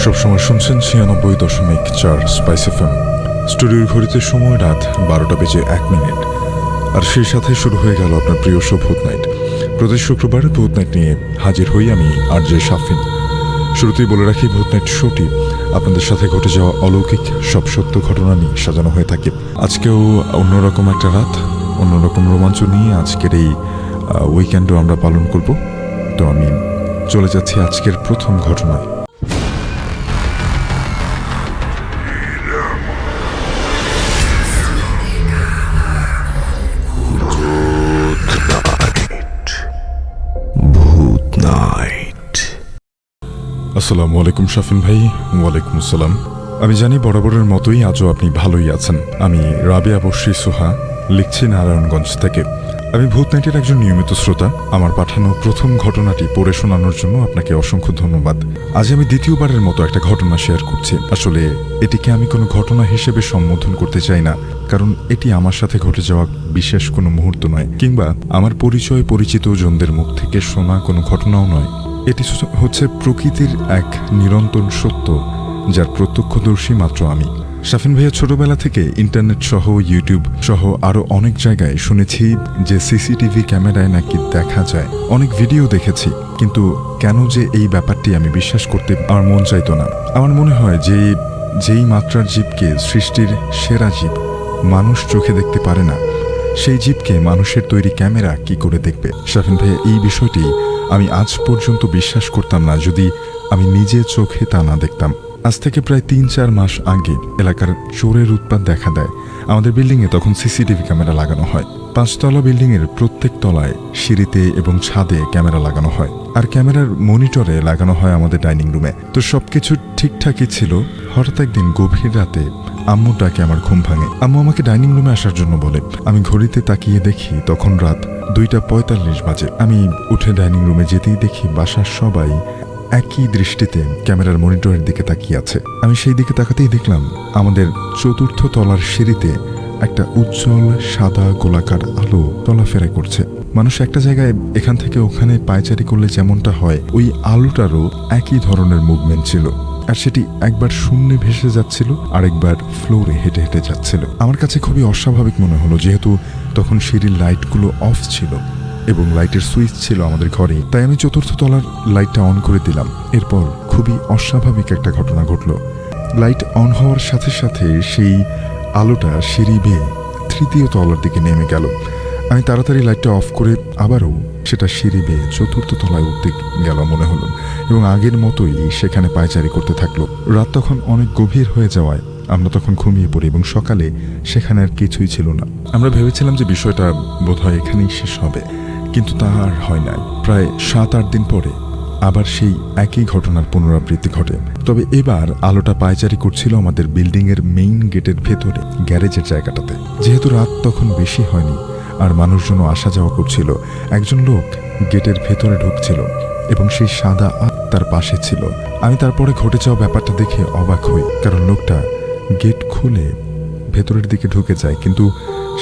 সবসময় শুনছেন 96.4 spice FM. স্টুডিওর ঘড়িতে সময় রাত 12:01। আর সেই সাথে শুরু হয়ে গেল আপনার প্রিয় শো ভূত নাইট। প্রতি শুক্রবার ভূত নাইট নিয়ে হাজির হই আমি আরজে শাফিন। শুরুতেই বলে রাখি, ভূত নাইট শোটি আপনাদের সাথে ঘটে যাওয়া অলৌকিক সব সত্য ঘটনা নিয়ে সাজানো হয়ে থাকে। আজকেও অন্যরকম একটা রাত, অন্যরকম রোমাঞ্চ নিয়ে আজকের এই উইকেন্ডও আমরা পালন করব। তো আমি চলে যাচ্ছি আজকের প্রথম ঘটনায়। আসসালামু আলাইকুম শাফিন ভাই। ওয়ালাইকুম আসসালাম। আমি জানি বরাবরের মতোই আজও আপনি ভালোই আছেন। আমি রাবেয়া বর্ষী সোহা, লিখছি নারায়ণগঞ্জ থেকে। আমি ভূত নাইটের একজন নিয়মিত শ্রোতা। আমার পাঠানো প্রথম ঘটনাটি পড়ে শোনানোর জন্য আপনাকে অসংখ্য ধন্যবাদ। আজ আমি দ্বিতীয়বারের মতো একটা ঘটনা শেয়ার করছি। আসলে এটিকে আমি কোনো ঘটনা হিসেবে সম্বোধন করতে চাই না, কারণ এটি আমার সাথে ঘটে যাওয়া বিশেষ কোনো মুহূর্ত নয়, কিংবা আমার পরিচিত জনদের মুখ থেকে শোনা কোনো ঘটনাও নয়। এটি হচ্ছে প্রকৃতির এক নিরন্তর সত্য, যার প্রত্যক্ষদর্শী মাত্র আমি। শাফিন ভাইয়া ছোটবেলা থেকে ইন্টারনেট সহ, ইউটিউব সহ আরো অনেক জায়গায় শুনেছি যে সিসিটিভি ক্যামেরায় নাকি দেখা যায়। অনেক ভিডিও দেখেছি, কিন্তু কেন যে এই ব্যাপারটি আমি বিশ্বাস করতে আমার মন চাইতো না। আমার মনে হয় যে যেই মাত্রার জীবকে সৃষ্টির সেরা জীব মানুষ চোখে দেখতে পারে না, সেই জীবকে মানুষের তৈরি ক্যামেরা কি করে দেখবে। শাফিন ভাইয়া, এই বিষয়টি আমি আজ পর্যন্ত বিশ্বাস করতাম না যদি আমি নিজে চোখে তা না দেখতাম। আজ থেকে প্রায় 3-4 মাস আগে এলাকার চোরের উৎপাত দেখা দেয়। আমাদের বিল্ডিংয়ে তখন সিসিটিভি ক্যামেরা লাগানো হয়। 5তলা বিল্ডিংয়ের প্রত্যেক তলায় সিঁড়িতে এবং ছাদে ক্যামেরা লাগানো হয়, আর ক্যামেরার মনিটরে লাগানো হয় আমাদের ডাইনিং রুমে। তো সবকিছু ঠিকঠাকই ছিল। হঠাৎ একদিন গভীর রাতে আম্মুর ডাকে আমার ঘুম ভাঙে। আম্মু আমাকে ডাইনিং রুমে আসার জন্য বলে। আমি ঘড়িতে তাকিয়ে দেখি তখন রাত 2:45 বাজে। আমি উঠে ডাইনিং রুমে যেতেই দেখি বাসার সবাই একই দৃষ্টিতে ক্যামেরার মনিটরের দিকে তাকিয়ে আছে। আমি সেই দিকে তাকাতেই দেখলাম আমাদের 4র্থ তলার সিঁড়িতে একটা উজ্জ্বল সাদা গোলাকার আলো চলাফেরা করছে। মানুষ একটা জায়গায় এখান থেকে ওখানে পায়চারি করলে যেমনটা হয়, ওই আলোটারও একই ধরনের মুভমেন্ট ছিল। আর সেটি একবার শূন্যে ভেসে যাচ্ছিল, আরেকবার ফ্লোরে হেঁটে হেঁটে যাচ্ছিল। আমার কাছে খুবই অস্বাভাবিক মনে হলো, যেহেতু তখন সিঁড়ির লাইটগুলো অফ ছিল এবং লাইটের সুইচ ছিল আমাদের ঘরে। তাই আমি 4র্থ তলার লাইটটা অন করে দিলাম। এরপর খুবই অস্বাভাবিক একটা ঘটনা ঘটল। লাইট অন হওয়ার সাথে সাথে সেই আলোটা সিঁড়ি বেয়ে 3য় তলার দিকে নেমে গেল। আমি তাড়াতাড়ি লাইটটা অফ করে আবারও সেটা সিঁড়ি বেয়ে 4র্থ তলায় উঠতে গেল মনে হলো, এবং আগের মতোই সেখানে পায়চারি করতে থাকলো। রাত তখন অনেক গভীর হয়ে যাওয়ায় আমরা তখন ঘুমিয়ে পড়ি এবং সকালে সেখানে আর কিছুই ছিল না। আমরা ভেবেছিলাম যে বিষয়টা বোধহয় এখানেই শেষ হবে, কিন্তু তা আর হয় নাই। প্রায় 7-8 দিন পরে আবার সেই একই ঘটনার পুনরাবৃত্তি ঘটে। তবে এবার আলোটা পায়চারি করছিল আমাদের বিল্ডিংয়ের মেইন গেটের ভেতরে, গ্যারেজের জায়গাটাতে। যেহেতু রাত তখন বেশি হয়নি আর মানুষজনও আসা যাওয়া করছিল, একজন লোক গেটের ভেতরে ঢুকছিল এবং সেই সাদা তার পাশে ছিল। আমি তারপরে ঘটে যাওয়া ব্যাপারটা দেখে অবাক হই, কারণ লোকটা গেট খুলে ভেতরের দিকে ঢুকে যায়, কিন্তু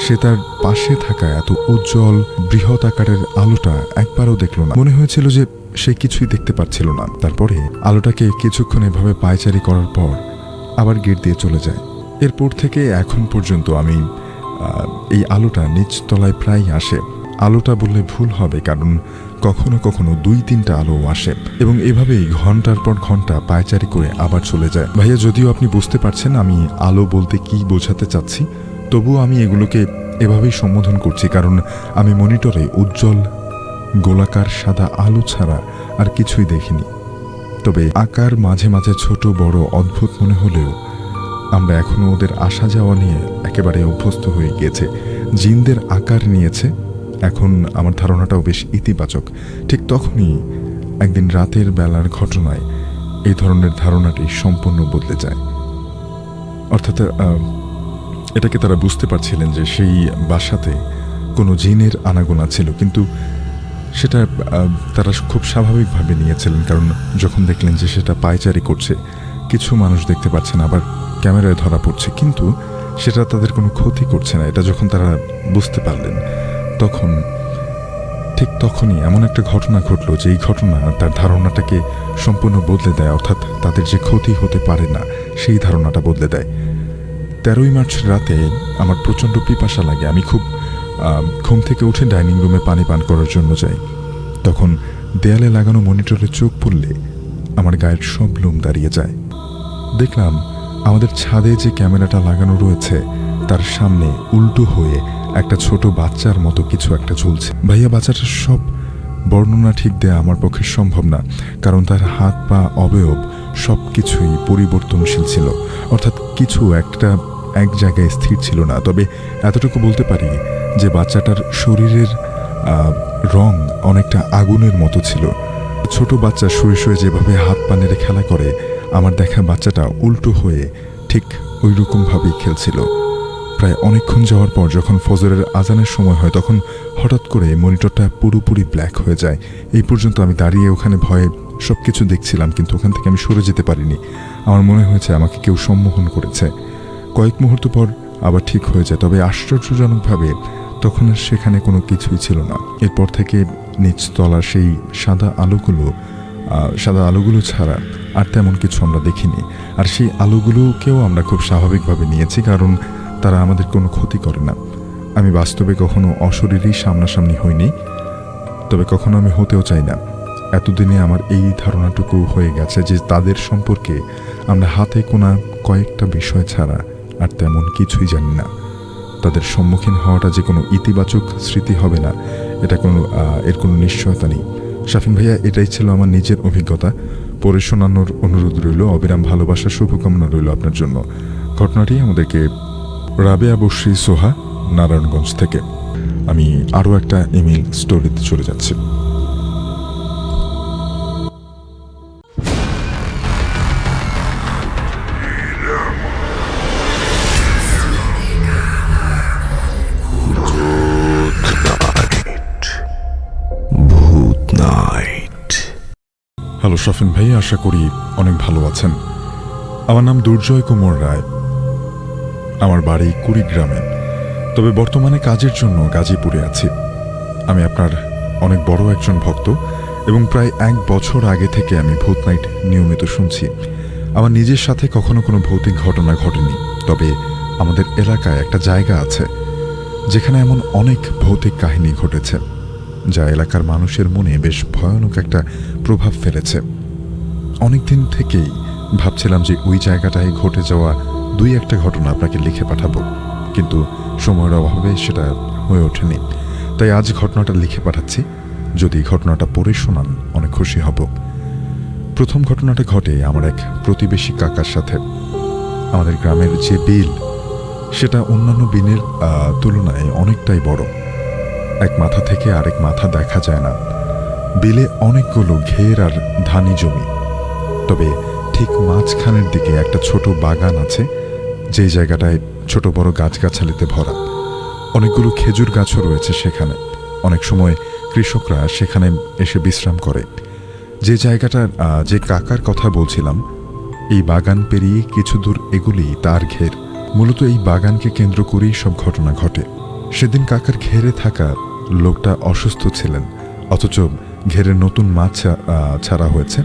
সে তার পাশে থাকা এত উজ্জ্বল বৃহৎ আকারের আলোটা একবারও দেখল না। মনে হয়েছিল যে সে কিছুই দেখতে পাচ্ছিল না। তারপরে আলোটাকে কিছুক্ষণ এভাবে পায়চারি করার পর আবার গেট দিয়ে চলে যায়। এরপর থেকে এখন পর্যন্ত আমি এই আলোটা নিচ তলায় প্রায় আসে। আলোটা বললে ভুল হবে, কারণ কখনো কখনো 2-3টা আলো আসে এবং এভাবেই ঘন্টার পর ঘন্টা পায়চারি করে আবার চলে যায়। ভাইয়া, যদিও আপনি বুঝতে পারছেন আমি আলো বলতে কি বোঝাতে চাচ্ছি, তবুও আমি এগুলোকে এভাবেই সম্বোধন করছি, কারণ আমি মনিটরে উজ্জ্বল গোলাকার সাদা আলো ছাড়া আর কিছুই দেখিনি। তবে আকার মাঝে মাঝে ছোট বড় অদ্ভুত মনে হলেও আমরা এখনো ওদের আসা যাওয়া নিয়ে একেবারে অভ্যস্ত হয়ে গিয়েছে। জিনদের আকার নিয়েছে। এখন আমার ধারণাটাও বেশ ইতিবাচক। ঠিক তখনই একদিন রাতের বেলার ঘটনায় এই ধরনের ধারণাটি সম্পূর্ণ বদলে যায়। অর্থাৎ এটাকে তারা বুঝতে পারছিলেন যে সেই বাসাতে কোনো জিনের আনাগোনা ছিল, কিন্তু সেটা তারা খুব স্বাভাবিকভাবে নিয়েছিলেন, কারণ যখন দেখলেন যে সেটা পায়চারি করছে, কিছু মানুষ দেখতে পাচ্ছেন, আবার ক্যামেরায় ধরা পড়ছে, কিন্তু সেটা তাদের কোনো ক্ষতি করছে না। এটা যখন তারা বুঝতে পারলেন, তখন ঠিক তখনই এমন একটা ঘটনা ঘটলো যে এই ঘটনা তার ধারণাটাকে সম্পূর্ণ বদলে দেয়, অর্থাৎ তাদের যে ক্ষতি হতে পারে না সেই ধারণাটা বদলে দেয়। 13ই মার্চ রাতে আমার প্রচণ্ড পিপাসা লাগে। আমি খুব ঘুম থেকে উঠে ডাইনিং রুমে পানি পান করার জন্য যাই। তখন দেয়ালে লাগানো মনিটরে চোখ পড়লে আমার গায়ের সব লোম দাঁড়িয়ে যায়। দেখলাম আমাদের ছাদে যে ক্যামেরাটা লাগানো রয়েছে তার সামনে উল্টো হয়ে একটা ছোট বাচ্চার মতো কিছু একটা ঝুলছে। ভাইয়া, বাচ্চাটার সব বর্ণনা ঠিক দেয়া আমার পক্ষে সম্ভব না, কারণ তার হাত পা অবয়ব সব কিছুই পরিবর্তনশীল ছিল, অর্থাৎ কিছু একটা এক জায়গায় স্থির ছিল না। তবে এতটুকু বলতে পারি যে বাচ্চাটার শরীরের রং অনেকটা আগুনের মতো ছিল। ছোট বাচ্চা শুয়ে শুয়ে যেভাবে হাত পা নেড়ে খেলা করে, আমার দেখা বাচ্চাটা উল্টো হয়ে ঠিক ওই রকমভাবেই খেলছিল। প্রায় অনেকক্ষণ যাওয়ার পর যখন ফজরের আজানের সময় হয়, তখন হঠাৎ করে মনিটরটা পুরোপুরি ব্ল্যাক হয়ে যায়। এই পর্যন্ত আমি দাঁড়িয়ে ওখানে ভয়ে সব কিছু দেখছিলাম, কিন্তু ওখান থেকে আমি সরে যেতে পারিনি। আমার মনে হয়েছে আমাকে কেউ সম্মোহন করেছে। কয়েক মুহূর্ত পর আবার ঠিক হয়ে যায়, তবে আশ্চর্যজনকভাবে তখন আর সেখানে কোনো কিছুই ছিল না। এরপর থেকে নিচতলা সেই সাদা আলোগুলো ছাড়া আর তেমন কিছু আমরা দেখিনি। আর সেই আলোগুলোকেও আমরা খুব স্বাভাবিকভাবে নিয়েছি, কারণ তারা আমাদের কোনো ক্ষতি করে না। আমি বাস্তবে কখনো অশরীরই সামনাসামনি হইনি, তবে কখনো আমি হতেও চাই না। এতদিনে আমার এই ধারণাটুকু হয়ে গেছে যে তাদের সম্পর্কে আমরা হাতে গোনা কয়েকটা বিষয় ছাড়া আর তেমন কিছুই জানি না। তাদের সম্মুখীন হওয়াটা যে কোনো ইতিবাচক স্মৃতি হবে না, এর কোনো নিশ্চয়তা নেই। শাফিন ভাইয়া, এটাই ছিল আমার নিজের অভিজ্ঞতা। পড়ে শোনানোর অনুরোধ রইল, অবিরাম ভালোবাসার শুভকামনা রইল আপনার জন্য। ঘটনাটি আমাদেরকে রাবেয়া বশরী সোহা, নারায়ণগঞ্জ থেকে। আমি আরও একটা ইমেইল স্টোরিতে চলে যাচ্ছি। হ্যালো শাফিন ভাই, আশা করি অনেক ভালো আছেন। আমার নাম দুর্জয় কুমার রায়। আমার বাড়ি কুড়িগ্রামে, তবে বর্তমানে কাজের জন্য গাজীপুরে আছি। আমি আপনার অনেক বড় একজন ভক্ত এবং প্রায় 1 বছর আগে থেকে আমি ভূত নাইট নিয়মিত শুনছি। আমার নিজের সাথে কখনো কোনো ভৌতিক ঘটনা ঘটেনি, তবে আমাদের এলাকায় একটা জায়গা আছে যেখানে এমন অনেক ভৌতিক কাহিনী ঘটেছে, যা এলাকার মানুষের মনে বেশ ভয়ানক একটা প্রভাব ফেলেছে। অনেক দিন থেকেই ভাবছিলাম যে ওই জায়গাটায় ঘটে যাওয়া 2-1টা ঘটনা আপনাকে লিখে পাঠাবো, কিন্তু সময়ের অভাবে সেটা হয়ে ওঠেনি। তাই আজ ঘটনাটা লিখে পাঠাচ্ছি। যদি ঘটনাটা পড়ে শোনান অনেক খুশি হব। প্রথম ঘটনাটা ঘটে আমার এক প্রতিবেশী কাকার সাথে। আমাদের গ্রামের যে বিল, সেটা অন্যান্য বিলের তুলনায় অনেকটাই বড়। এক মাথা থেকে আরেক মাথা দেখা যায় না। বিলে অনেকগুলো ঘের আর ধানি জমি, তবে ঠিক মাঝখানের দিকে একটা ছোট বাগান আছে, যে জায়গাটায় ছোট বড় গাছগাছালিতে ভরা। অনেকগুলো খেজুর গাছও রয়েছে সেখানে। অনেক সময় কৃষকরা সেখানে এসে বিশ্রাম করে। যে জায়গাটার যে কাকার কথা বলছিলাম, এই বাগান পেরিয়ে কিছু দূর এগুলেই তার ঘের। মূলত এই বাগানকে কেন্দ্র করেই সব ঘটনা ঘটে। সেদিন কাকার ঘেরে থাকা লোকটা অসুস্থ ছিলেন, অথচ ঘেরে নতুন মাছ ছাড়া হয়েছে,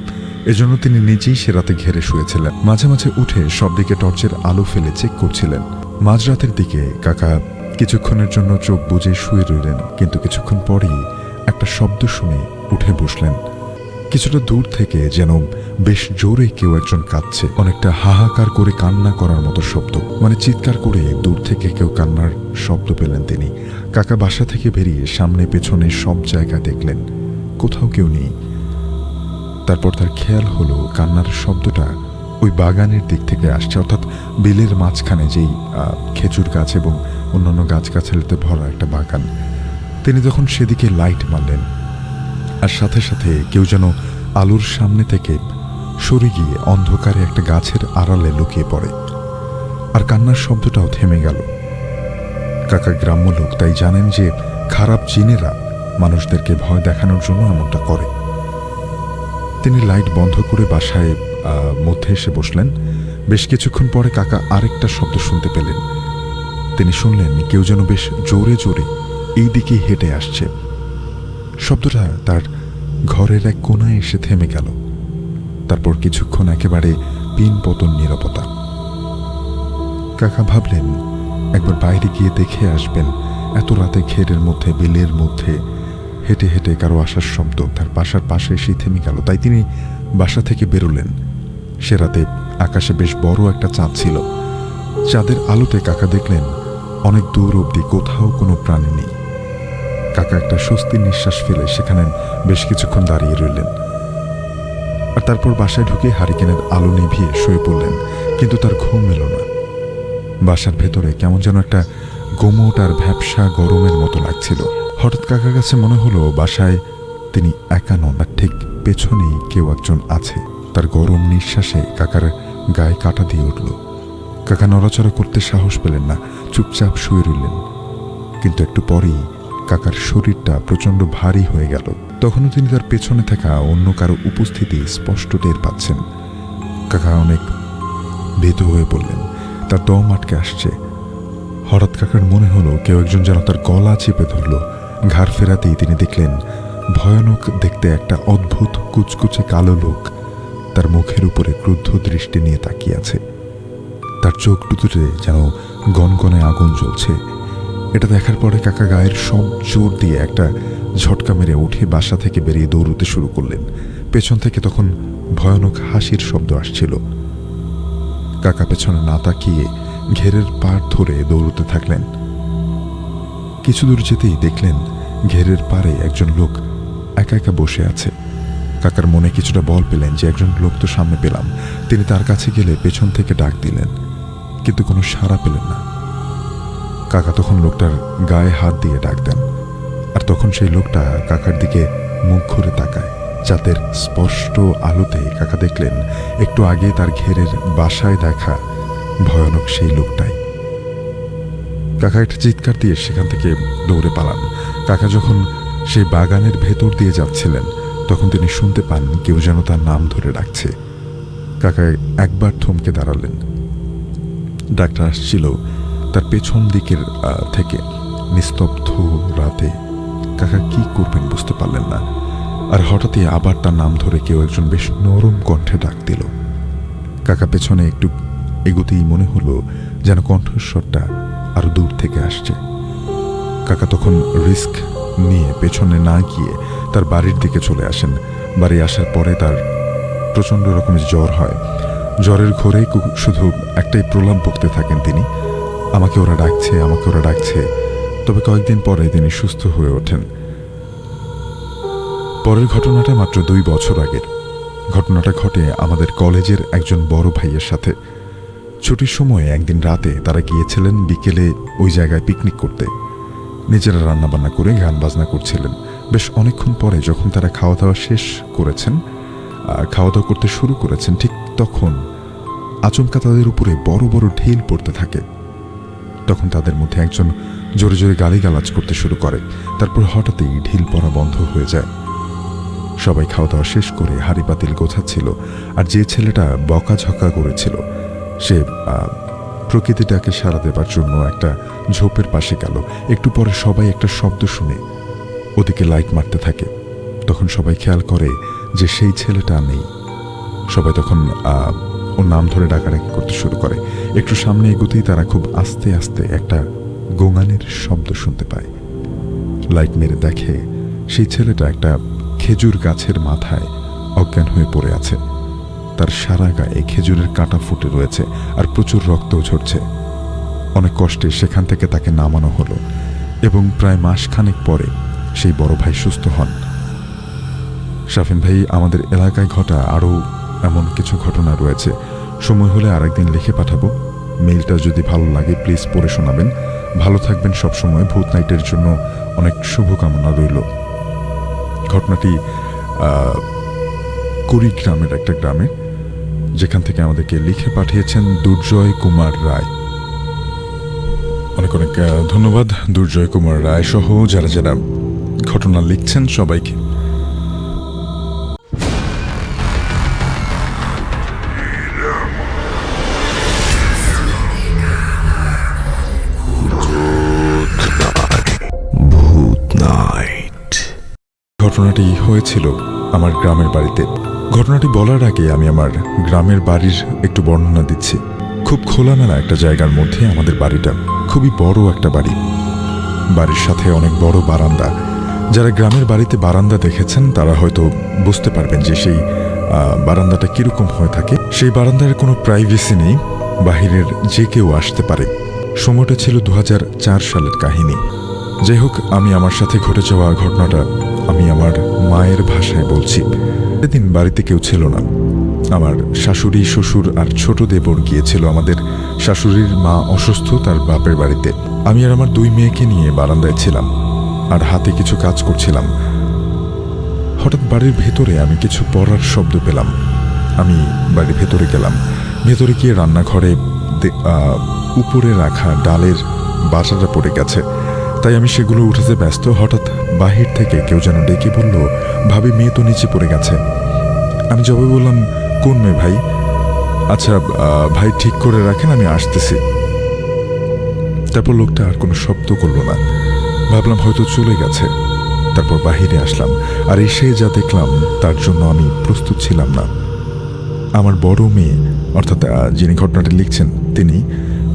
এজন্য তিনি নিজেই সে রাতে ঘেরে শুয়েছিলেন। মাঝে মাঝে উঠে সব দিকে টর্চের আলো ফেলে চেক করছিলেন। মাঝরাতের দিকে কাকা কিছুক্ষণের জন্য চোখ বুজে শুয়ে রইলেন, কিন্তু কিছুক্ষণ পরেই একটা শব্দ শুনে উঠে বসলেন। কিছুটা দূর থেকে যেন বেশ জোরে কেউ একজন কাঁদছে, অনেকটা হাহাকার করে কান্না করার মতো শব্দ, মানে চিৎকার করে দূর থেকে কেউ কান্নার শব্দ পেলেন তিনি। কাকা বাসা থেকে বেরিয়ে সামনে পেছনে সব জায়গা দেখলেন, কোথাও কেউ নেই। তারপর তার খেয়াল হলো কান্নার শব্দটা ওই বাগানের দিক থেকে আসছে, অর্থাৎ বিলের মাঝখানে যেই খেজুর গাছ এবং অন্যান্য গাছগাছালিতে ভরা একটা বাগান। তিনি তখন সেদিকে লাইট মারলেন, আর সাথে সাথে কেউ যেন আলোর সামনে থেকে সরে গিয়ে অন্ধকারে একটা গাছের আড়ালে লুকিয়ে পড়ে, আর কান্নার শব্দটাও থেমে গেল। কাকা গ্রাম্য লোক, তাই জানেন যে খারাপ জিনেরা মানুষদেরকে ভয় দেখানোর জন্য এমনটা করে। তিনি লাইট বন্ধ করে বাসায় মধ্যে এসে বসলেন। বেশ কিছুক্ষণ পরে কাকা আরেকটা শব্দ শুনতে পেলেন। তিনি শুনলেন কেউ যেন বেশ জোরে জোরে এই দিকেই হেঁটে আসছে। শব্দটা তার ঘরের এক কোণায় এসে থেমে গেল। তারপর কিছুক্ষণ একেবারে পিন পতন নীরবতা। কাকা ভাবলেন একবার বাইরে গিয়ে দেখে আসবেন। এত রাতে ঘেরের মধ্যে, বিলের মধ্যে হেঁটে হেঁটে কারো আসার শব্দ তার বাসার পাশে এসেই থেমে গেল। তাই তিনি বাসা থেকে বেরোলেন। সে রাতে আকাশে বেশ বড় একটা চাঁদ ছিল। চাঁদের আলোতে কাকা দেখলেন অনেক দূর অবধি কোথাও কোনো প্রাণী নেই। কাকা একটা স্বস্তির নিঃশ্বাস ফেলে সেখানে বেশ কিছুক্ষণ দাঁড়িয়ে রইলেন। আর তারপর বাসায় ঢুকে হারিকেনের আলো নিভিয়ে শুয়ে পড়লেন। কিন্তু তার ঘুম এলো না। বাসার ভেতরে কেমন যেন একটা গোমট আর ভ্যাপসা গরমের মতো লাগছিল। হঠাৎ কাকার কাছে মনে হলো বাসায় তিনি একা নন, আর ঠিক পেছনেই কেউ একজন আছে। তার গরম নিঃশ্বাসে কাকার গায়ে কাঁটা দিয়ে উঠল। কাকা নড়াচড়া করতে সাহস পেলেন না, চুপচাপ শুয়ে রইলেন। কিন্তু একটু পরেই কাকার শরীরটা প্রচণ্ড ভারী হয়ে গেল। তখনও তিনি তার পেছনে থাকা অন্য কারো উপস্থিতি স্পষ্ট টের পাচ্ছেন। কাকা অনেক ভীত হয়ে পড়লেন, তার দম আটকে আসছে। হঠাৎ কাকার মনে হলো কেউ একজন যেন তার গলা চেপে ধরল। ঘাড় ফেরাতেই তিনি দেখলেন ভয়ানক দেখতে একটা অদ্ভুত কুচকুচে কালো লোক তার মুখের উপরে ক্রুদ্ধ দৃষ্টি নিয়ে তাকিয়ে আছে। তার চোখ দুটোতে যেন গনগনে আগুন জ্বলছে। এটা দেখার পরে কাকা গায়ের সব জোর দিয়ে একটা ঝটকা মেরে উঠে বাসা থেকে বেরিয়ে দৌড়তে শুরু করলেন। পেছন থেকে তখন ভয়ানক হাসির শব্দ আসছিল। কাকা পেছনে না তাকিয়ে ঘেরের পাড় ধরে দৌড়তে থাকলেন। কিছু দূর যেতেই দেখলেন ঘেরের পাড়ে একজন লোক একা একা বসে আছে। কাকার মনে কিছুটা বল পেলেন যে একজন লোক তো সামনে পেলাম। তিনি তার কাছে গেলে পেছন থেকে ডাক দিলেন, কিন্তু কোনো সাড়া পেলেন না। কাকা তখন লোকটার গায়ে হাত দিয়ে ডাক দেন, আর তখন সেই লোকটা কাকার দিকে মুখ ঘুরে তাকায়। চাঁদের স্পষ্ট আলোতে কাকা দেখলেন একটু আগে তার ঘেরের বাসায় দেখা ভয়ানক সেই লোকটাই। কাকা একটা চিৎকার দিয়ে সেখান থেকে দৌড়ে পালান। কাকা যখন সেই বাগানের ভেতর দিয়ে যাচ্ছিলেন তখন তিনি শুনতে পান কেউ যেন তার নাম ধরে ডাকছে। কাকা একবার থমকে দাঁড়ালেন। ডাকটা আসছিল তার পেছন দিকের থেকে। নিস্তব্ধ রাতে কাকা কি করবেন বুঝতে পারলেন না। আর হঠাৎই আবার তার নাম ধরে কেউ একজন বেশ নরম কণ্ঠে ডাক দিল। কাকা পেছনে একটু এগোতেই মনে হলো যেন কণ্ঠস্বরটা আরো দূর থেকে আসছে। কাকা তখন রিস্ক নিয়ে পেছনে না গিয়ে তার বাড়ির দিকে চলে আসেন। বাড়ি আসার পরে তার প্রচণ্ড রকমের জ্বর হয়। জ্বরের ঘোরে শুধু একটাই প্রলাপ বকতে থাকেন তিনি, আমাকে ওরা ডাকছে, আমাকে ওরা ডাকছে। তবে কয়েকদিন পরে তিনি সুস্থ হয়ে ওঠেন। পরের ঘটনাটা মাত্র 2 বছর আগের। ঘটনাটা ঘটে আমাদের কলেজের একজন বড় ভাইয়ের সাথে। ছুটির সময়ে একদিন রাতে তারা গিয়েছিলেন বিকেলে ওই জায়গায় পিকনিক করতে। নিজেরা রান্নাবান্না করে গান বাজনা করছিলেন। বেশ অনেকক্ষণ পরে যখন তারা খাওয়া দাওয়া শেষ করেছেন, খাওয়া দাওয়া করতে শুরু করেছেন, ঠিক তখন আচমকা তাদের উপরে বড় বড় ঢিল পড়তে থাকে। তখন তাদের মধ্যে একজন জোরে জোরে গালিগালাজ করতে শুরু করে। তারপর হঠাৎই ঢিল পড়া বন্ধ হয়ে যায়। সবাই খাওয়া দাওয়া শেষ করে হাঁড়ি পাতিল গোছাচ্ছিল। আর যে ছেলেটা বকাঝকা করেছিল সে প্রকৃতিটাকে সাড়া দেবার জন্য একটা ঝোপের পাশে গেল। একটু পরে সবাই একটা শব্দ শুনে ওদিকে লাইট মারতে থাকে। তখন সবাই খেয়াল করে যে সেই ছেলেটা নেই। সবাই তখন ওর নাম ধরে ডাকাডাকি করতে শুরু করে। একটু সামনে এগোতেই তারা খুব আস্তে আস্তে একটা গোঙানির শব্দ শুনতে পায়। লাইট মেরে দেখে সেই ছেলেটা একটা খেজুর গাছের মাথায় অজ্ঞান হয়ে পড়ে আছে। তার সারা গায়ে খেজুরের কাঁটা ফুটে রয়েছে আর প্রচুর রক্তও ঝরছে। অনেক কষ্টে সেখান থেকে তাকে নামানো হলো এবং প্রায় মাসখানেক পরে সেই বড় ভাই সুস্থ হন। শাফিন ভাই, আমাদের এলাকায় ঘটা আরও এমন কিছু ঘটনা রয়েছে। সময় হলে আরেকদিন লিখে পাঠাবো। মেইলটা যদি ভালো লাগে প্লিজ পড়ে শোনাবেন। ভালো থাকবেন সবসময়। ভূত নাইটের জন্য অনেক শুভকামনা রইল। ঘটনাটি কুড়িগ্রামের একটা গ্রামে, যেখান থেকে আমাদেরকে লিখে পাঠিয়েছেন দুর্জয় কুমার রায়। অনেক অনেক ধন্যবাদ দুর্জয় কুমার রায় সহ যারা যারা ঘটনা লিখছেন সবাইকে। ঘটনাটি হয়েছিল আমার গ্রামের বাড়িতে। ঘটনাটি বলার আগে আমি আমার গ্রামের বাড়ির একটু বর্ণনা দিচ্ছি। খুব খোলামেলা একটা জায়গার মধ্যে আমাদের বাড়িটা, খুবই বড় একটা বাড়ি। বাড়ির সাথে অনেক বড় বারান্দা। যারা গ্রামের বাড়িতে বারান্দা দেখেছেন তারা হয়তো বুঝতে পারবেন যে সেই বারান্দাটা কিরকম হয়ে থাকে। সেই বারান্দার কোনো প্রাইভেসি নেই, বাহিরের যে কেউ আসতে পারে। সময়টা ছিল 2004 সালের কাহিনী। যাই হোক, আমি আমার সাথে ঘটে যাওয়া ঘটনাটা আমি আমার মায়ের ভাষায় বলছি। সেদিন বাড়িতে কেউ ছিল না। আমার শাশুড়ি, শ্বশুর আর ছোট দেবর গিয়েছিল। আমাদের শাশুড়ির মা অসুস্থ, তার বাপের বাড়িতে। আমি আর আমার 2 মেয়েকে নিয়ে বারান্দায় ছিলাম আর হাতে কিছু কাজ করছিলাম। হঠাৎ বাড়ির ভেতরে আমি কিছু পড়ার শব্দ পেলাম। আমি বাড়ির ভেতরে গেলাম। ভেতরে গিয়ে রান্নাঘরে উপরে রাখা ডালের বাসাটা পড়ে গেছে, তাই আমি সেগুলো উঠাতে ব্যস্ত। হঠাৎ বাহির থেকে কেউ যেন ডেকে বলল, ভাবি, মেয়ে তো নিচে পড়ে গেছে। আমি জবাবে বললাম, কোন মেয়ে ভাই? আচ্ছা ভাই, ঠিক করে রাখেন, আমি আসতেছি। তারপর লোকটা আর কোনো শব্দ করলো না। ভাবলাম হয়তো চলে গেছে। তারপর বাহিরে আসলাম, আর এসে যা দেখলাম তার জন্য আমি প্রস্তুত ছিলাম না। আমার বড় মেয়ে, অর্থাৎ যিনি ঘটনাটি লিখছেন, তিনি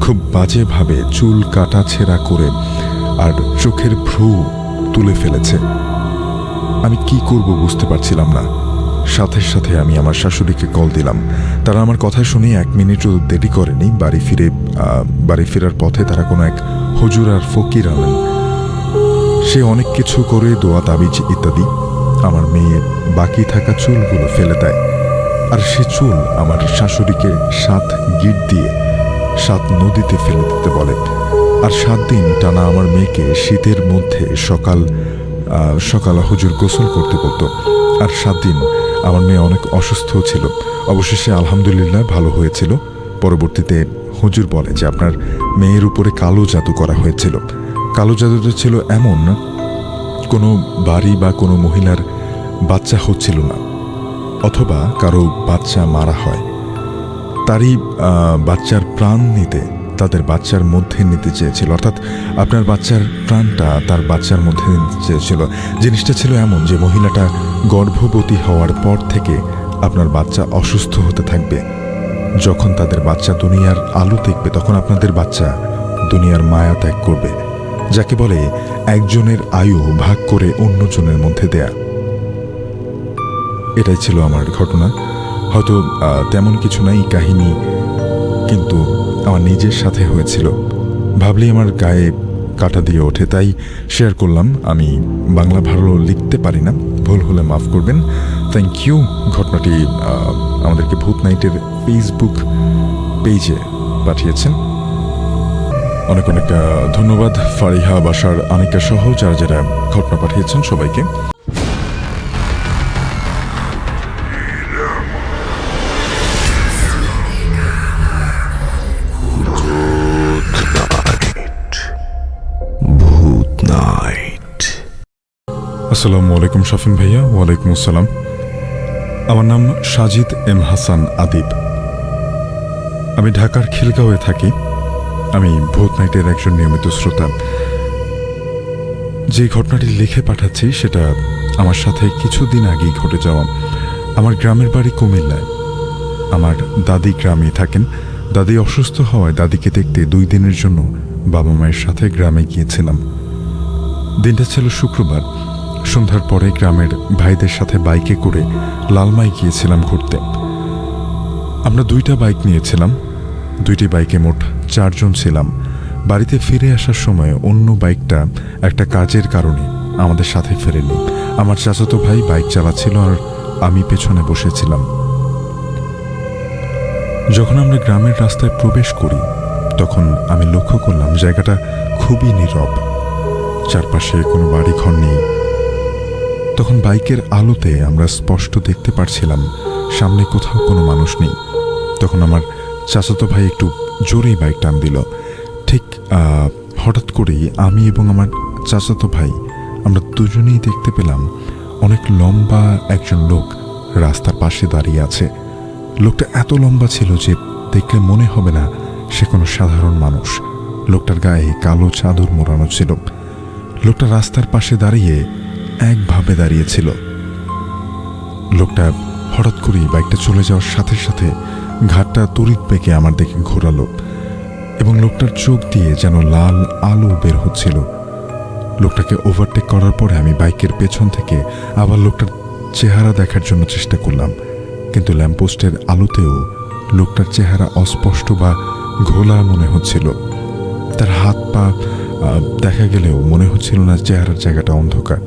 খুব বাজেভাবে চুল কাটা ছেঁড়া করে আর চোখের ভ্রু তুলে ফেলেছে। আমি কি করব বুঝতে পারছিলাম না। সাথে সাথে আমি আমার শাশুড়িকে কল দিলাম। তারা আমার কথা শুনে 1 মিনিটও দেরি করেনি। বাড়ি ফেরার পথে তারা কোনো এক হুজুর আর ফকির আনেন। সে অনেক কিছু করে, দোয়া তাবিজ ইত্যাদি। আমার মেয়ে বাকি থাকা চুলগুলো ফেলে দেয়, আর সে চুল আমার শাশুড়িকে 7 গিট দিয়ে 7 নদীতে ফেলে দিতে বলে। আর 7 দিন টানা আমার মেয়েকে শীতের মধ্যে সকাল সকাল হুজুর গোসল করতে বলতো। আর 7 দিন আমার মেয়ে অনেক অসুস্থ ছিল। অবশেষে আলহামদুলিল্লাহ ভালো হয়েছিল। পরবর্তীতে হুজুর বলে যে আপনার মেয়ের উপরে কালো জাদু করা হয়েছিল। কালো জাদুটা ছিল এমন, কোনো বাড়ি বা কোনো মহিলার বাচ্চা হচ্ছিল না, অথবা কারো বাচ্চা মারা হয়, তারই বাচ্চার প্রাণ নিতে, তাদের বাচ্চার মধ্যে নিতে চেয়েছিল। অর্থাৎ আপনার বাচ্চার প্রাণটা তার বাচ্চার মধ্যে নিতে চেয়েছিল। জিনিসটা ছিল এমন যে মহিলাটা গর্ভবতী হওয়ার পর থেকে আপনার বাচ্চা অসুস্থ হতে থাকবে। যখন তাদের বাচ্চা দুনিয়ার আলো দেখবে, তখন আপনাদের বাচ্চা দুনিয়ার মায়া ত্যাগ করবে, যাকে বলে একজনের আয়ু ভাগ করে অন্যজনের মধ্যে দেয়া। এটাই ছিল আমার ঘটনা। হয়তো তেমন কিছু নাই কাহিনী, কিন্তু আমার নিজের সাথে হয়েছিল। ভাবলেই আমার গায়ে কাটা দিয়ে ওঠে, তাই শেয়ার করলাম। আমি বাংলা ভালো লিখতে পারি না, ভুল হলে মাফ করবেন। Thank you. ঘটনাটি আমাদেরকে ভূত নাইটের ফেসবুক পেজে পাঠিয়েছেন। অনেক অনেক ধন্যবাদ ফারিহা, বাসার, আনিকা সহ যারা যারা ঘটনা পাঠিয়েছেন সবাইকে। আসসালামু আলাইকুম শাফিন ভাইয়া। ওয়ালাইকুম আসসালাম। আমার নাম সাজিদ এম হাসান আদিব। আমি ঢাকার খিলগাঁওয়ে থাকি। আমি ভূত নাইটের একজন নিয়মিত শ্রোতা। যে ঘটনাটি লিখে পাঠাচ্ছি সেটা আমার সাথে কিছুদিন আগেই ঘটে যাওয়া। আমার গ্রামের বাড়ি কুমিল্লায়। আমার দাদি গ্রামে থাকেন। দাদি অসুস্থ হওয়ায় দাদিকে দেখতে 2 দিনের জন্য বাবা মায়ের সাথে গ্রামে গিয়েছিলাম। দিনটা ছিল শুক্রবার। সন্ধ্যার পরে গ্রামের ভাইদের সাথে বাইকে করে লালমাই গিয়েছিলাম ঘুরতে। আমরা 2টা বাইক নিয়েছিলাম। 2টি বাইকে মোট 4 জন ছিলাম। বাড়িতে ফিরে আসার সময় অন্য বাইকটা একটা কাজের কারণে আমাদের সাথে ফেরেনি। আমার চাচাতো ভাই বাইক চালাচ্ছিল আর আমি পেছনে বসেছিলাম। যখন আমরা গ্রামের রাস্তায় প্রবেশ করি, তখন আমি লক্ষ্য করলাম জায়গাটা খুবই নীরব, চারপাশে কোনো বাড়িঘর নেই। তখন বাইকের আলোতে আমরা স্পষ্ট দেখতে পারছিলাম সামনে কোথাও কোনো মানুষ নেই। তখন আমার চাচাতো ভাই একটু জোরেই বাইক টান দিল। ঠিক হঠাৎ করেই আমি এবং আমার চাচাতো ভাই আমরা দুজনেই দেখতে পেলাম অনেক লম্বা একজন লোক রাস্তার পাশে দাঁড়িয়ে আছে। লোকটা এত লম্বা ছিল যে দেখলে মনে হবে না সে কোনো সাধারণ মানুষ। লোকটার গায়ে কালো চাদর মোড়ানো ছিল। লোকটা রাস্তার পাশে দাঁড়িয়ে একভাবে দাঁড়িয়েছিল। লোকটা হঠাৎ করেই বাইকটা চলে যাওয়ার সাথে সাথে ঘাটটা তড়িৎ বেগে আমার দিকে ঘোরালো এবং লোকটার চোখ দিয়ে যেন লাল আলো বের হচ্ছিল। লোকটাকে ওভারটেক করার পরে আমি বাইকের পেছন থেকে আবার লোকটার চেহারা দেখার জন্য চেষ্টা করলাম, কিন্তু ল্যাম্পপোস্টের আলোতেও লোকটার চেহারা অস্পষ্ট বা ঘোলা মনে হচ্ছিল। তার হাত পা দেখা গেলেও মনে হচ্ছিল না চেহারার জায়গাটা অন্ধকার।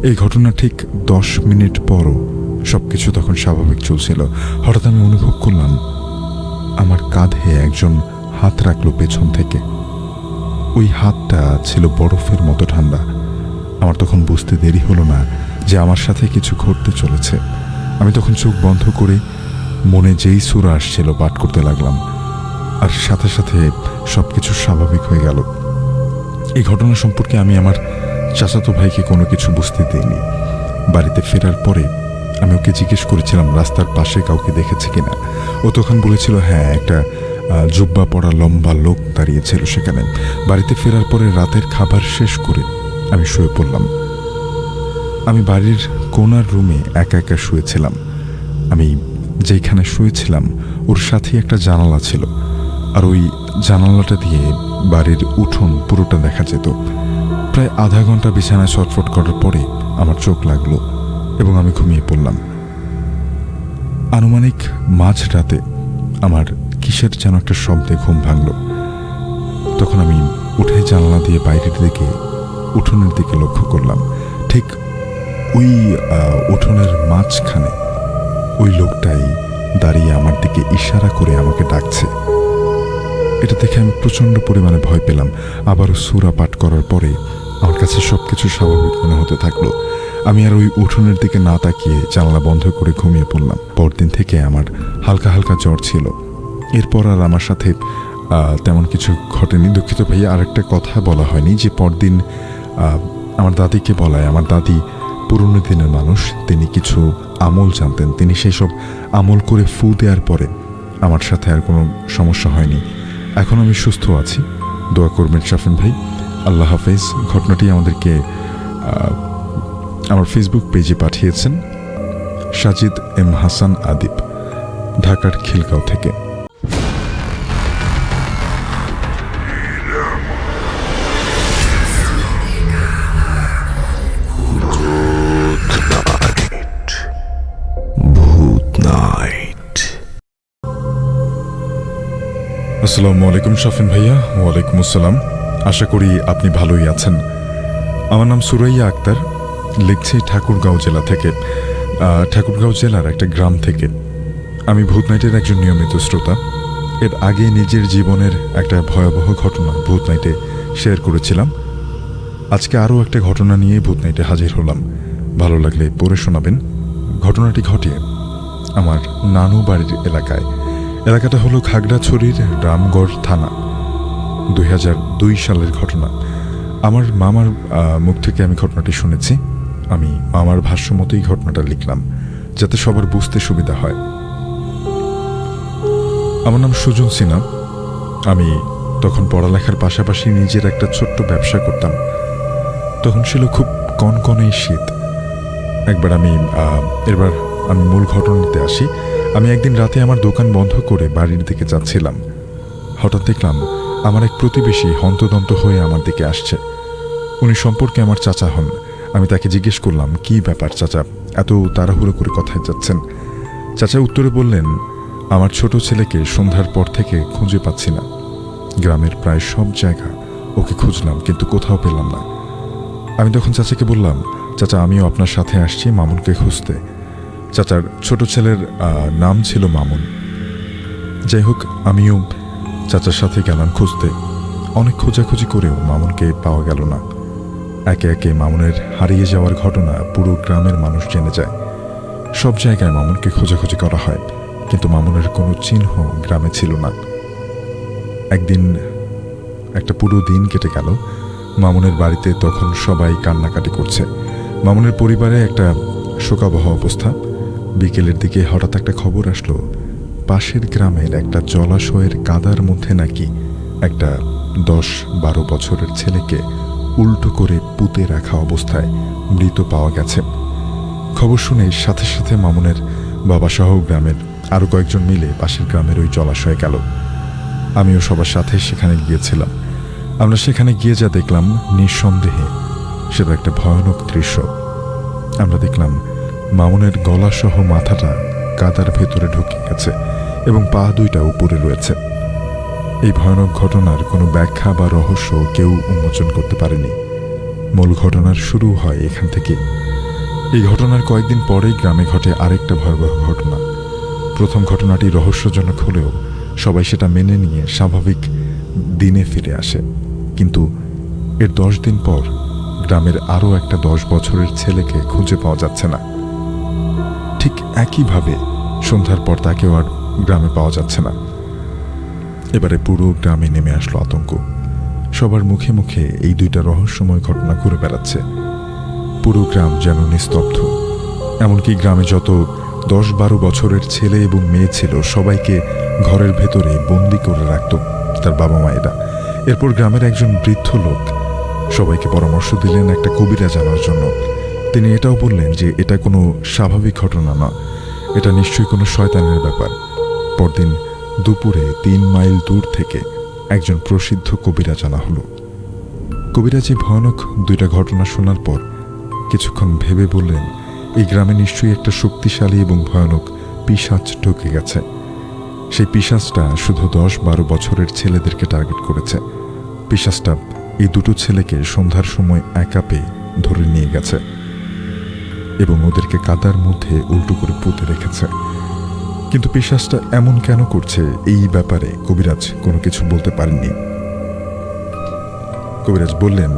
এই ঘটনা ঠিক 10 মিনিট পরও সবকিছু তখন স্বাভাবিক চলছিল। হঠাৎ আমি অনুভব করলাম আমার কাঁধে একজন হাত রাখলো পেছন থেকে। ওই হাতটা ছিল বরফের মতো ঠান্ডা। আমার তখন বুঝতে দেরি হলো না যে আমার সাথে কিছু ঘটতে চলেছে। আমি তখন চোখ বন্ধ করে মনে যেই সূরা আসছিল পাঠ করতে লাগলাম, আর সাথে সাথে সবকিছু স্বাভাবিক হয়ে গেল। এই ঘটনা সম্পর্কে আমি আমার চাচাতো ভাইকে কোনো কিছু বুঝতে দিইনি। বাড়িতে ফেরার পরে আমি ওকে জিজ্ঞেস করেছিলাম রাস্তার পাশে কাউকে দেখেছে কিনা। ও তখন বলেছিল হ্যাঁ, একটা জুব্বা পরা লম্বা লোক দাঁড়িয়েছিল সেখানে। বাড়িতে ফেরার পরে রাতের খাবার শেষ করে আমি শুয়ে পড়লাম। আমি বাড়ির কোনার রুমে একা একা শুয়েছিলাম। আমি যেখানে শুয়েছিলাম ওর সাথেই একটা জানালা ছিল, আর ওই জানালাটা দিয়ে বাড়ির উঠোন পুরোটা দেখা যেত। প্রায় আধা ঘন্টা বিছানায় ছটফট করার পরে আমার চোখ লাগলো এবং আমি ঘুমিয়ে পড়লাম। আনুমানিক মাঝরাতে আমার কিসের যেন একটা শব্দে ঘুম ভাঙল। তখন আমি উঠে জানলা দিয়ে বাইরের দিকে উঠোনের দিকে লক্ষ্য করলাম। ঠিক ওই উঠোনের মাঝখানে ওই লোকটাই দাঁড়িয়ে আমার দিকে ইশারা করে আমাকে ডাকছে। এটা দেখে আমি প্রচণ্ড পরিমাণে ভয় পেলাম। আবারও সূরা পাঠ করার পরে আমার কাছে সবকিছু স্বাভাবিক মনে হতে থাকলো। আমি আর ওই উঠোনের দিকে না তাকিয়ে জানলা বন্ধ করে ঘুমিয়ে পড়লাম। পরদিন থেকে আমার হালকা হালকা জ্বর ছিল। এরপর আর আমার সাথে তেমন কিছু ঘটেনি। দুঃখিত ভাইয়া, আরেকটা কথা বলা হয়নি যে পরদিন আমার দাদিকে বলায়, আমার দাদি পুরনো দিনের মানুষ, তিনি কিছু আমল জানতেন। তিনি সেই সব আমল করে ফু দেওয়ার পরে আমার সাথে আর কোনো সমস্যা হয়নি। এখন আমি সুস্থ আছি, দোয়া করবেন শাফিন ভাই। আল্লাহ হাফেজ। ঘটনাটি আমাদেরকে আমার ফেসবুক পেজে পাঠিয়েছেন সাজিদ এম হাসান আদিব, ঢাকার খিলগাঁও থেকে। আসসালামু আলাইকুম শাফিন ভাইয়া। ওয়ালাইকুম আসসালাম। আশা করি আপনি ভালোই আছেন। আমার নাম সুরাইয়া আক্তার, লিখছি ঠাকুরগাঁও জেলা থেকে, ঠাকুরগাঁও জেলার একটা গ্রাম থেকে। আমি ভূত নাইটের একজন নিয়মিত শ্রোতা। এর আগে নিজের জীবনের একটা ভয়াবহ ঘটনা ভূত নাইটে শেয়ার করেছিলাম। আজকে আরও একটা ঘটনা নিয়ে ভূত নাইটে হাজির হলাম। ভালো লাগলে পড়ে শোনাবেন। ঘটনাটি ঘটে আমার নানু বাড়ির এলাকায়। এলাকাটা হলো খাগড়াছড়ির রামগড় থানা। 2002 সালের ঘটনা। আমার মামার মুখ থেকে আমি ঘটনাটি শুনেছি। আমি মামার ভাষ্য মতোই ঘটনাটা লিখলাম যাতে সবার বুঝতে সুবিধা হয়। আমার নাম সুজন সিনহা। আমি তখন পড়ালেখার পাশাপাশি নিজের একটা ছোট্ট ব্যবসা করতাম। তখন ছিল খুব কনকনে শীত। এবার আমি মূল ঘটনাতে আসি। আমি একদিন রাতে আমার দোকান বন্ধ করে বাড়ির দিকে যাচ্ছিলাম। হঠাৎ দেখলাম আমার এক প্রতিবেশী হন্তদন্ত হয়ে আমার দিকে আসছে। উনি সম্পর্কে আমার চাচা হন। আমি তাকে জিজ্ঞেস করলাম, কি ব্যাপার চাচা, এত তাড়াহুড়ো করে কোথায় যাচ্ছেন? চাচা উত্তরে বললেন, আমার ছোট ছেলেকে সন্ধ্যার পর থেকে খুঁজে পাচ্ছি না। গ্রামের প্রায় সব জায়গা ওকে খুঁজলাম, কিন্তু কোথাও পেলাম না। আমি তখন চাচাকে বললাম, চাচা আমিও আপনার সাথে আসছি মামুনকে খুঁজতে। চাচার ছোট ছেলের নাম ছিল মামুন। যাই হোক, আমিও চাচার সাথে গেলাম খুঁজতে। অনেক খোঁজাখুঁজি করেও মামুনকে পাওয়া গেল না। একে একে মামুনের হারিয়ে যাওয়ার ঘটনা পুরো গ্রামের মানুষ জেনে যায়। সব জায়গায় মামুনকে খোঁজাখুঁজি করা হয়, কিন্তু মামুনের কোনো চিহ্ন গ্রামে ছিল না। একদিন একটা পুরো দিন কেটে গেল। মামুনের বাড়িতে তখন সবাই কান্নাকাটি করছে। মামুনের পরিবারে একটা শোকাবহ অবস্থা। বিকেলের দিকে হঠাৎ একটা খবর আসলো, পাশের গ্রামের একটা জলাশয়ের কাদার মধ্যে নাকি একটা 10-12 বছরের ছেলেকে উল্টো করে পুঁতে রাখা অবস্থায় মৃত পাওয়া গেছে। খবর শুনে সাথে সাথে মামুনের বাবা সহ গ্রামের আরও কয়েকজন মিলে পাশের গ্রামের ওই জলাশয়ে গেল। আমিও সবার সাথে সেখানে গিয়েছিলাম। আমরা সেখানে গিয়ে যা দেখলাম, নিঃসন্দেহে সেটা একটা ভয়ানক দৃশ্য। আমরা দেখলাম মামুনের গলা সহ মাথাটা কাদার ভেতরে ঢুকে গেছে এবং পা দুইটা উপরে রয়েছে। এই ভয়ানক ঘটনার কোনো ব্যাখ্যা বা রহস্য কেউ উন্মোচন করতে পারেনি। মূল ঘটনার শুরু হয় এখান থেকে। এই ঘটনার কয়েকদিন পরেই গ্রামে ঘটে আরেকটা ভয়াবহ ঘটনা। প্রথম ঘটনাটি রহস্যজনক হলেও সবাই সেটা মেনে নিয়ে স্বাভাবিক দিনে ফিরে আসে। কিন্তু এর 10 দিন পর গ্রামের আরও একটা 10 বছরের ছেলেকে খুঁজে পাওয়া যাচ্ছে না। ঠিক একইভাবে সন্ধ্যার পর তাকেও আর গ্রামে পাওয়া যাচ্ছে না। এবারে পুরো গ্রামে নেমে আসলো আতঙ্ক। সবার মুখে মুখে এই দুইটা রহস্যময় ঘটনা ঘুরে বেড়াচ্ছে। পুরো গ্রাম যেন নিস্তব্ধ। এমনকি গ্রামে যত 10-12 বছরের ছেলে এবং মেয়ে ছিল সবাইকে ঘরের ভেতরে বন্দি করে রাখত তার বাবা মায়েরা। এরপর গ্রামের একজন বৃদ্ধ লোক সবাইকে পরামর্শ দিলেন একটা কবিরাজ আনার জন্য। তিনি এটাও বললেন যে এটা কোনো স্বাভাবিক ঘটনা না, এটা নিশ্চয়ই কোনো শয়তানের ব্যাপার। পরদিন দুপুরে 3 মাইল দূর থেকে একজন প্রসিদ্ধ কবিরাজ আনা হলো। কবিরাজি ভয়ানক দুইটা ঘটনা শোনার পর কিছুক্ষণ ভেবে বললেন, এই গ্রামে নিশ্চয়ই একটা শক্তিশালী এবং ভয়ানক পিশাচ ঢুকে গেছে। সেই পিশাচটা শুধু 10-12 বছরের ছেলেদেরকে টার্গেট করেছে। পিশাচটা এই দুটো ছেলেকে সন্ধ্যার সময় একা পেয়ে ধরে নিয়ে গেছে এবং ওদেরকে কাদার মধ্যে উল্টো করে পুঁতে রেখেছে। কিন্তু পিশাচটা এমন কেন করছে এই ব্যাপারে কবিরাজ কোনো কিছু বলতে পারেননি। কবিরাজ বললেন,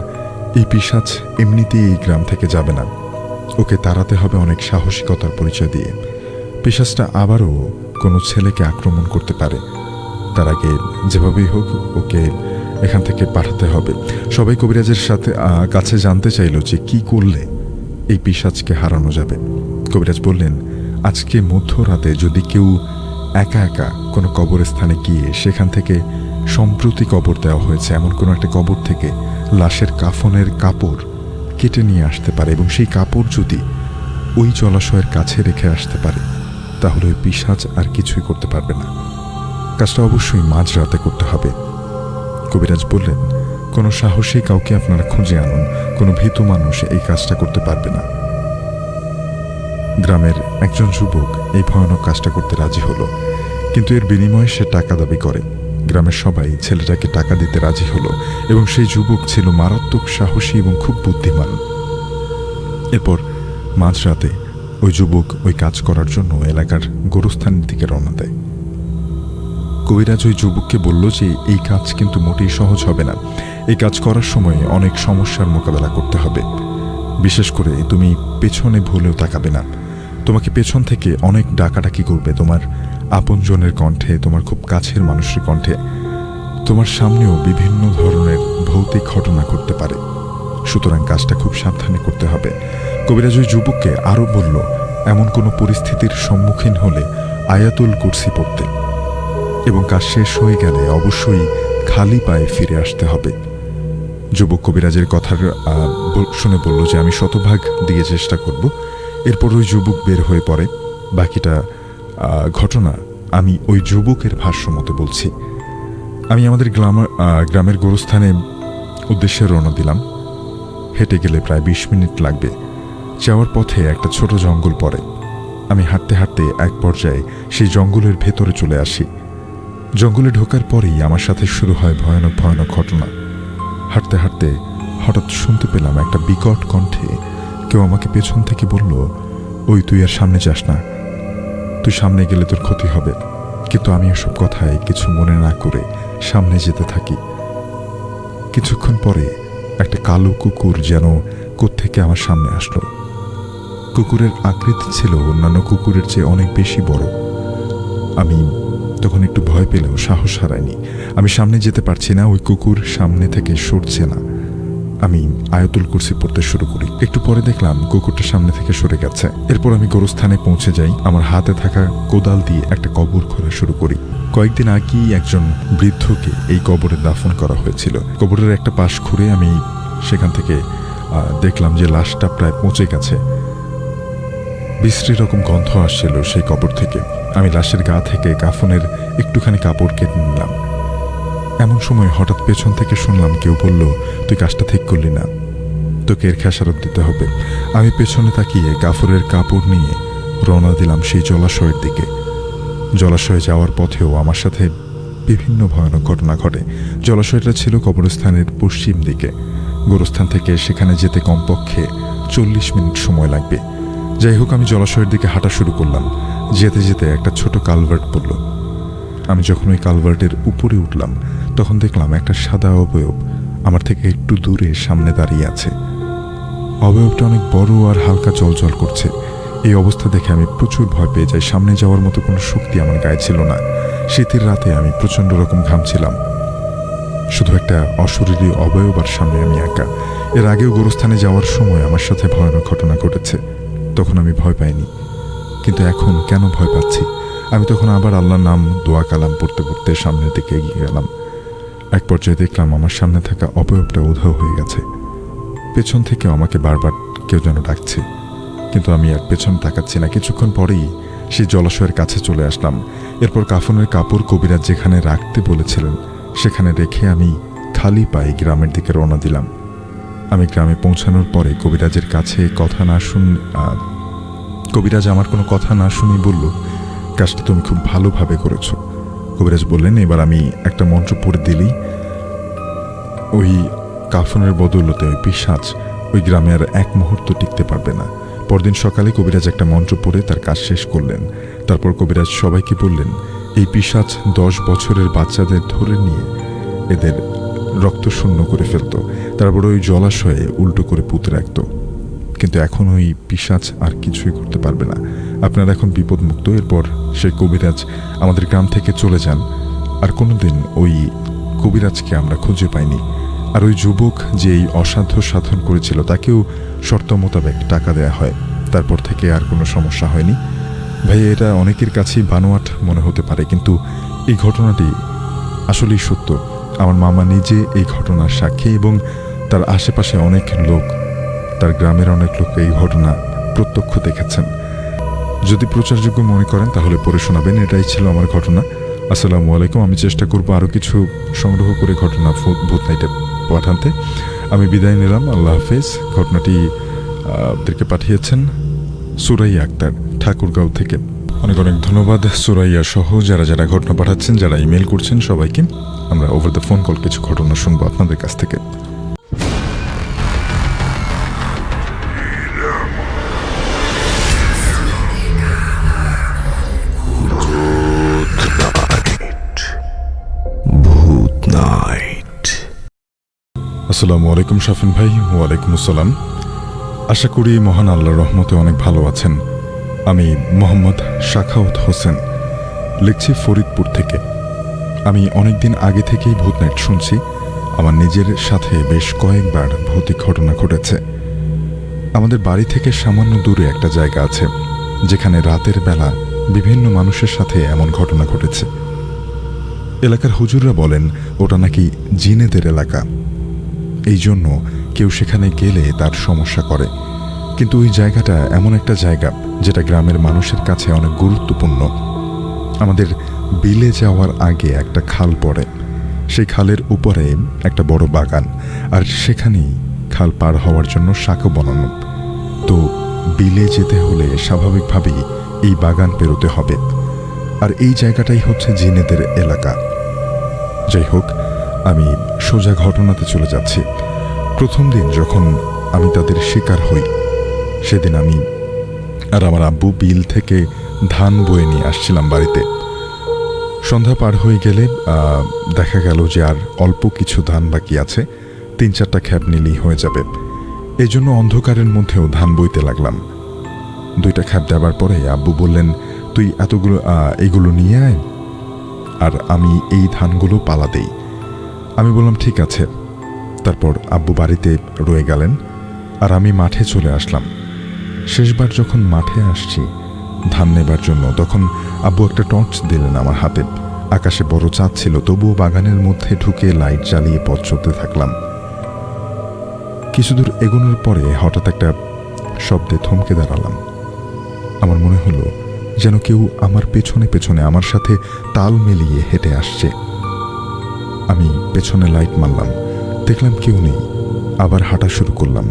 এই পিশাচ এমনিতেই এই গ্রাম থেকে যাবে না, ওকে তাড়াতে হবে অনেক সাহসিকতার পরিচয় দিয়ে। পিশাচটা আবারও কোনো ছেলেকে আক্রমণ করতে পারে। তার আগে যেভাবেই হোক ওকে এখান থেকে পাঠাতে হবে। সবাই কবিরাজের কাছে জানতে চাইল যে কি করলে এই পিশাচকে হারানো যাবে। কবিরাজ বললেন, আজকে মধ্যরাতে যদি কেউ একা একা কোনো কবরস্থানে গিয়ে সেখান থেকে সম্প্রতি কবর দেওয়া হয়েছে এমন কোনো একটা কবর থেকে লাশের কাফনের কাপড় কেটে নিয়ে আসতে পারে এবং সেই কাপড় যদি ওই জলাশয়ের কাছে রেখে আসতে পারে, তাহলে ওই পিশাচ আর কিছুই করতে পারবে না। কাজটা অবশ্যই মাঝরাতে করতে হবে। কবিরাজ বললেন, কোনো সাহসী কাউকে আপনারা খুঁজে আনুন, কোনো ভীতু মানুষ এই কাজটা করতে পারবে না। গ্রামের একজন যুবক এই ভয়ানক কাজটা করতে রাজি হলো, কিন্তু এর বিনিময়ে সে টাকা দাবি করে। গ্রামের সবাই ছেলেটাকে টাকা দিতে রাজি হলো এবং সেই যুবক ছিল মারাত্মক সাহসী এবং খুব বুদ্ধিমান। এরপর মাঝরাতে ওই যুবক ওই কাজ করার জন্য এলাকার গোরস্থানের দিকে রওনা দেয়। কবিরাজ ওই যুবককে বলল যে এই কাজ কিন্তু মোটেই সহজ হবে না। এই কাজ করার সময় অনেক সমস্যার মোকাবেলা করতে হবে। বিশেষ করে তুমি পেছনে ভুলেও তাকাবে না। তোমাকে পেছন থেকে অনেক ডাকাডাকি করবে, তোমার আপনজনের কণ্ঠে, তোমার খুব কাছের মানুষের কণ্ঠে। তোমার সামনেও বিভিন্ন ধরনের ভৌতিক ঘটনা ঘটতে পারে। সুতরাং কাজটা খুব সাবধানে করতে হবে। কবিরাজ ওই যুবককে আরও বলল, এমন কোনো পরিস্থিতির সম্মুখীন হলে আয়াতুল কুরসি পড়তে এবং কাজ শেষ হয়ে গেলে অবশ্যই খালি পায়ে ফিরে আসতে হবে। যুবক কবিরাজের কথা শুনে বলল যে আমি শতভাগ দিয়ে চেষ্টা করব। এরপর ওই যুবক বের হয়ে পড়ে। বাকিটা ঘটনা আমি ওই যুবকের ভাষ্য মতো বলছি। আমি আমাদের গ্রামের গোরস্থানে উদ্দেশ্যে রওনা দিলাম। হেঁটে গেলে প্রায় 20 মিনিট লাগবে। যাওয়ার পথে একটা ছোট জঙ্গল পড়ে। আমি হাঁটতে হাঁটতে এক পর্যায়ে সেই জঙ্গলের ভেতরে চলে আসি। জঙ্গলে ঢোকার পরেই আমার সাথে শুরু হয় ভয়ানক ভয়ানক ঘটনা। হাঁটতে হাঁটতে হঠাৎ শুনতে পেলাম একটা বিকট কণ্ঠে কেউ আমাকে পেছন থেকে বলল, ওই তুই আর সামনে যাস না, তুই সামনে গেলে তোর ক্ষতি হবে। কিন্তু আমি এসব কথায় কিছু মনে না করে সামনে যেতে থাকি। কিছুক্ষণ পরে একটা কালো কুকুর যেন কোত্থেকে আমার সামনে আসলো। কুকুরের আকৃতি ছিল অন্যান্য কুকুরের চেয়ে অনেক বেশি বড়। আমি তখন একটু ভয় পেলেও সাহস হারাইনি। আমি সামনে যেতে পারছি না, ওই কুকুর সামনে থেকে সরছে না। আমি আয়াতুল কুরসি পড়তে শুরু করি। একটু পরে দেখলাম কুকুরটা সামনে থেকে সরে গেছে। এরপর আমি গোরস্থানে পৌঁছে যাই। আমার হাতে থাকা কোদাল দিয়ে একটা কবর খোঁড়া শুরু করি। কয়েকদিন আগেই একজন বৃদ্ধকে এই কবরে দাফন করা হয়েছিল। কবরের একটা পাশ খুঁড়ে আমি সেখান থেকে দেখলাম যে লাশটা প্রায় পচে গেছে। বিশ্রী রকম গন্ধ আসছিল সেই কবর থেকে। আমি লাশের গা থেকে কাফনের একটুখানি কাপড় কেটে নিলাম। এমন সময় হঠাৎ পেছন থেকে শুনলাম কেউ বলল, তুই কাজটা ঠিক করলি না, তোকে এর খেসারত দিতে হবে। আমি পেছনে তাকিয়ে কাফনের কাপড় নিয়ে রওনা দিলাম সেই জলাশয়ের দিকে। জলাশয়ে যাওয়ার পথেও আমার সাথে বিভিন্ন ভয়ানক ঘটনা ঘটে। জলাশয়টা ছিল কবরস্থানের পশ্চিম দিকে। গোরস্থান থেকে সেখানে যেতে কমপক্ষে 40 মিনিট সময় লাগবে। যাই হোক, আমি জলাশয়ের দিকে হাঁটা শুরু করলাম। যেতে যেতে একটা ছোট কালভার্ট পড়ল। আমি যখন ওই কালভার্টের উপরে উঠলাম তখন দেখলাম একটা সাদা অবয়ব আমার থেকে একটু দূরে সামনে দাঁড়িয়ে আছে। অবয়বটা অনেক বড় আর হালকা জলজল করছে। এই অবস্থা দেখে আমি প্রচুর ভয় পেয়ে যাই। সামনে যাওয়ার মতো কোনো শক্তি আমার গায়ে ছিল না। শীতের রাতে আমি প্রচণ্ড রকম ঘামছিলাম। শুধু একটা অশরীরী অবয়ব আর সামনে আমি একা। এর আগেও গোরস্থানে যাওয়ার সময় আমার সাথে ভয়ানক ঘটনা ঘটেছে, তখন আমি ভয় পাইনি। কিন্তু এখন কেন ভয় পাচ্ছি? আমি তখন আবার আল্লাহর নাম দোয়া কালাম পড়তে পড়তে সামনের দিকে এগিয়ে গেলাম। এক পর্যায়ে দেখলাম আমার সামনে থাকা অবয়বটা উধাও হয়ে গেছে। পেছন থেকে আমাকে বারবার কেউ যেন ডাকছে, কিন্তু আমি আর পেছন তাকাচ্ছি না। কিছুক্ষণ পরেই সেই জলাশয়ের কাছে চলে আসলাম। এরপর কাফনের কাপড় কবিরাজ যেখানে রাখতে বলেছিলেন সেখানে রেখে আমি খালি পায়ে গ্রামের দিকে রওনা দিলাম। আমি গ্রামে পৌঁছানোর পরে কবিরাজের কাছে কবিরাজ আমার কোনো কথা না শুনে বলল, কাজটা তুমি খুব ভালোভাবে করেছো। কবিরাজ বললেন, এবার আমি একটা মন্ত্র পড়ে দিলেই ওই কাফনের বদৌলতে ওই পিশাচ ওই গ্রামে আর এক মুহূর্ত টিকতে পারবে না। পরদিন সকালে কবিরাজ একটা মন্ত্র পড়ে তার কাজ শেষ করলেন। তারপর কবিরাজ সবাইকে বললেন, এই পিশাচ 10 বছরের বাচ্চাদের ধরে নিয়ে এদের রক্ত শূন্য করে ফেলত, তারপর ওই জলাশয়ে উল্টো করে পুঁতে রাখত। কিন্তু এখন ওই পিশাচ আর কিছুই করতে পারবে না, আপনারা এখন বিপদমুক্ত। এরপর সেই কবিরাজ আমাদের গ্রাম থেকে চলে যান। আর কোনোদিন ওই কবিরাজকে আমরা খুঁজে পাইনি। আর ওই যুবক যে এই অসাধ্য সাধন করেছিল তাকেও শর্ত মোতাবেক টাকা দেয়া হয়। তারপর থেকে আর কোনো সমস্যা হয়নি। ভাই, এটা অনেকের কাছেই বানোয়াট মনে হতে পারে, কিন্তু এই ঘটনাটি আসলেই সত্য। আমার মামা নিজে এই ঘটনার সাক্ষী এবং তার আশেপাশে অনেক লোক, তার গ্রামের অনেক লোক এই ঘটনা প্রত্যক্ষ দেখেছেন। যদি প্রচারযোগ্য মনে করেন তাহলে পড়ে শোনাবেন। এটাই ছিল আমার ঘটনা। আসসালামু আলাইকুম। আমি চেষ্টা করব আরও কিছু সংগ্রহ করে ঘটনা ভূত নাইটে পাঠাতে। আমি বিদায় নিলাম, আল্লাহ হাফেজ। ঘটনাটি আপনাদেরকে পাঠিয়েছেন সুরাইয়া আক্তার, ঠাকুরগাঁও থেকে। অনেক অনেক ধন্যবাদ সুরাইয়া সহ যারা যারা ঘটনা পাঠাচ্ছেন, যারা ইমেল করছেন সবাইকে। আমরা ওভার দ্য ফোন কল কিছু ঘটনা শুনবো আপনাদের কাছ থেকে। আসসালামু আলাইকুম শাফিন ভাই। ওয়ালাইকুম আসসালাম। আশা করি মহান আল্লাহর রহমতে অনেক ভালো আছেন। আমি মোহাম্মদ শাখাওয়াত হোসেন, লিখছি ফরিদপুর থেকে। আমি অনেকদিন আগে থেকেই ভূত নাইট শুনছি। আমার নিজের সাথে বেশ কয়েকবার ভৌতিক ঘটনা ঘটেছে। আমাদের বাড়ি থেকে সামান্য দূরে একটা জায়গা আছে যেখানে রাতের বেলা বিভিন্ন মানুষের সাথে এমন ঘটনা ঘটেছে। এলাকার হুজুররা বলেন ওটা নাকি জিনেদের এলাকা, এই জন্য কেউ সেখানে গেলে তার সমস্যা করে। কিন্তু ওই জায়গাটা এমন একটা জায়গা যেটা গ্রামের মানুষের কাছে অনেক গুরুত্বপূর্ণ। আমাদের বিলে যাওয়ার আগে একটা খাল পড়ে, সেই খালের উপরে একটা বড় বাগান, আর সেখানেই খাল পার হওয়ার জন্য সাঁকো বানানো। তো বিলে যেতে হলে স্বাভাবিকভাবেই এই বাগান পেরোতে হবে, আর এই জায়গাটাই হচ্ছে জিনেদের এলাকা। যাই হোক, আমি সোজা ঘটনাতে চলে যাচ্ছি। প্রথম দিন যখন আমি তাদের শিকার হই, সেদিন আমি আর আমার আব্বু বিল থেকে ধান বয়ে নিয়ে আসছিলাম বাড়িতে। সন্ধ্যা পার হয়ে গেলে দেখা গেল যে আর অল্প কিছু ধান বাকি আছে, 3-4টা খ্যাপ নিলেই হয়ে যাবে। এই জন্য অন্ধকারের মধ্যেও ধান বইতে লাগলাম। 2টা খ্যাপ দেওয়ার পরে আব্বু বললেন, তুই এইগুলো নিয়ে আয় আর আমি এই ধানগুলো পালা দেই। আমি বললাম ঠিক আছে। তারপর আব্বু বাড়িতে রয়ে গেলেন আর আমি মাঠে চলে আসলাম। শেষবার যখন মাঠে আসছি ধান নেবার জন্য, তখন আব্বু একটা টর্চ দিলেন আমার হাতে। আকাশে বড় চাঁদ ছিল, তবুও বাগানের মধ্যে ঢুকে লাইট জ্বালিয়ে পথ চলতে থাকলাম। কিছু দূর এগোনোর পরে হঠাৎ একটা শব্দে থমকে দাঁড়ালাম। আমার মনে হলো যেন কেউ আমার পেছনে পেছনে আমার সাথে তাল মিলিয়ে হেঁটে আসছে। আমি পেছনে লাইট মারলাম, দেখলাম কেউ নেই। আবার হাঁটা শুরু করলাম,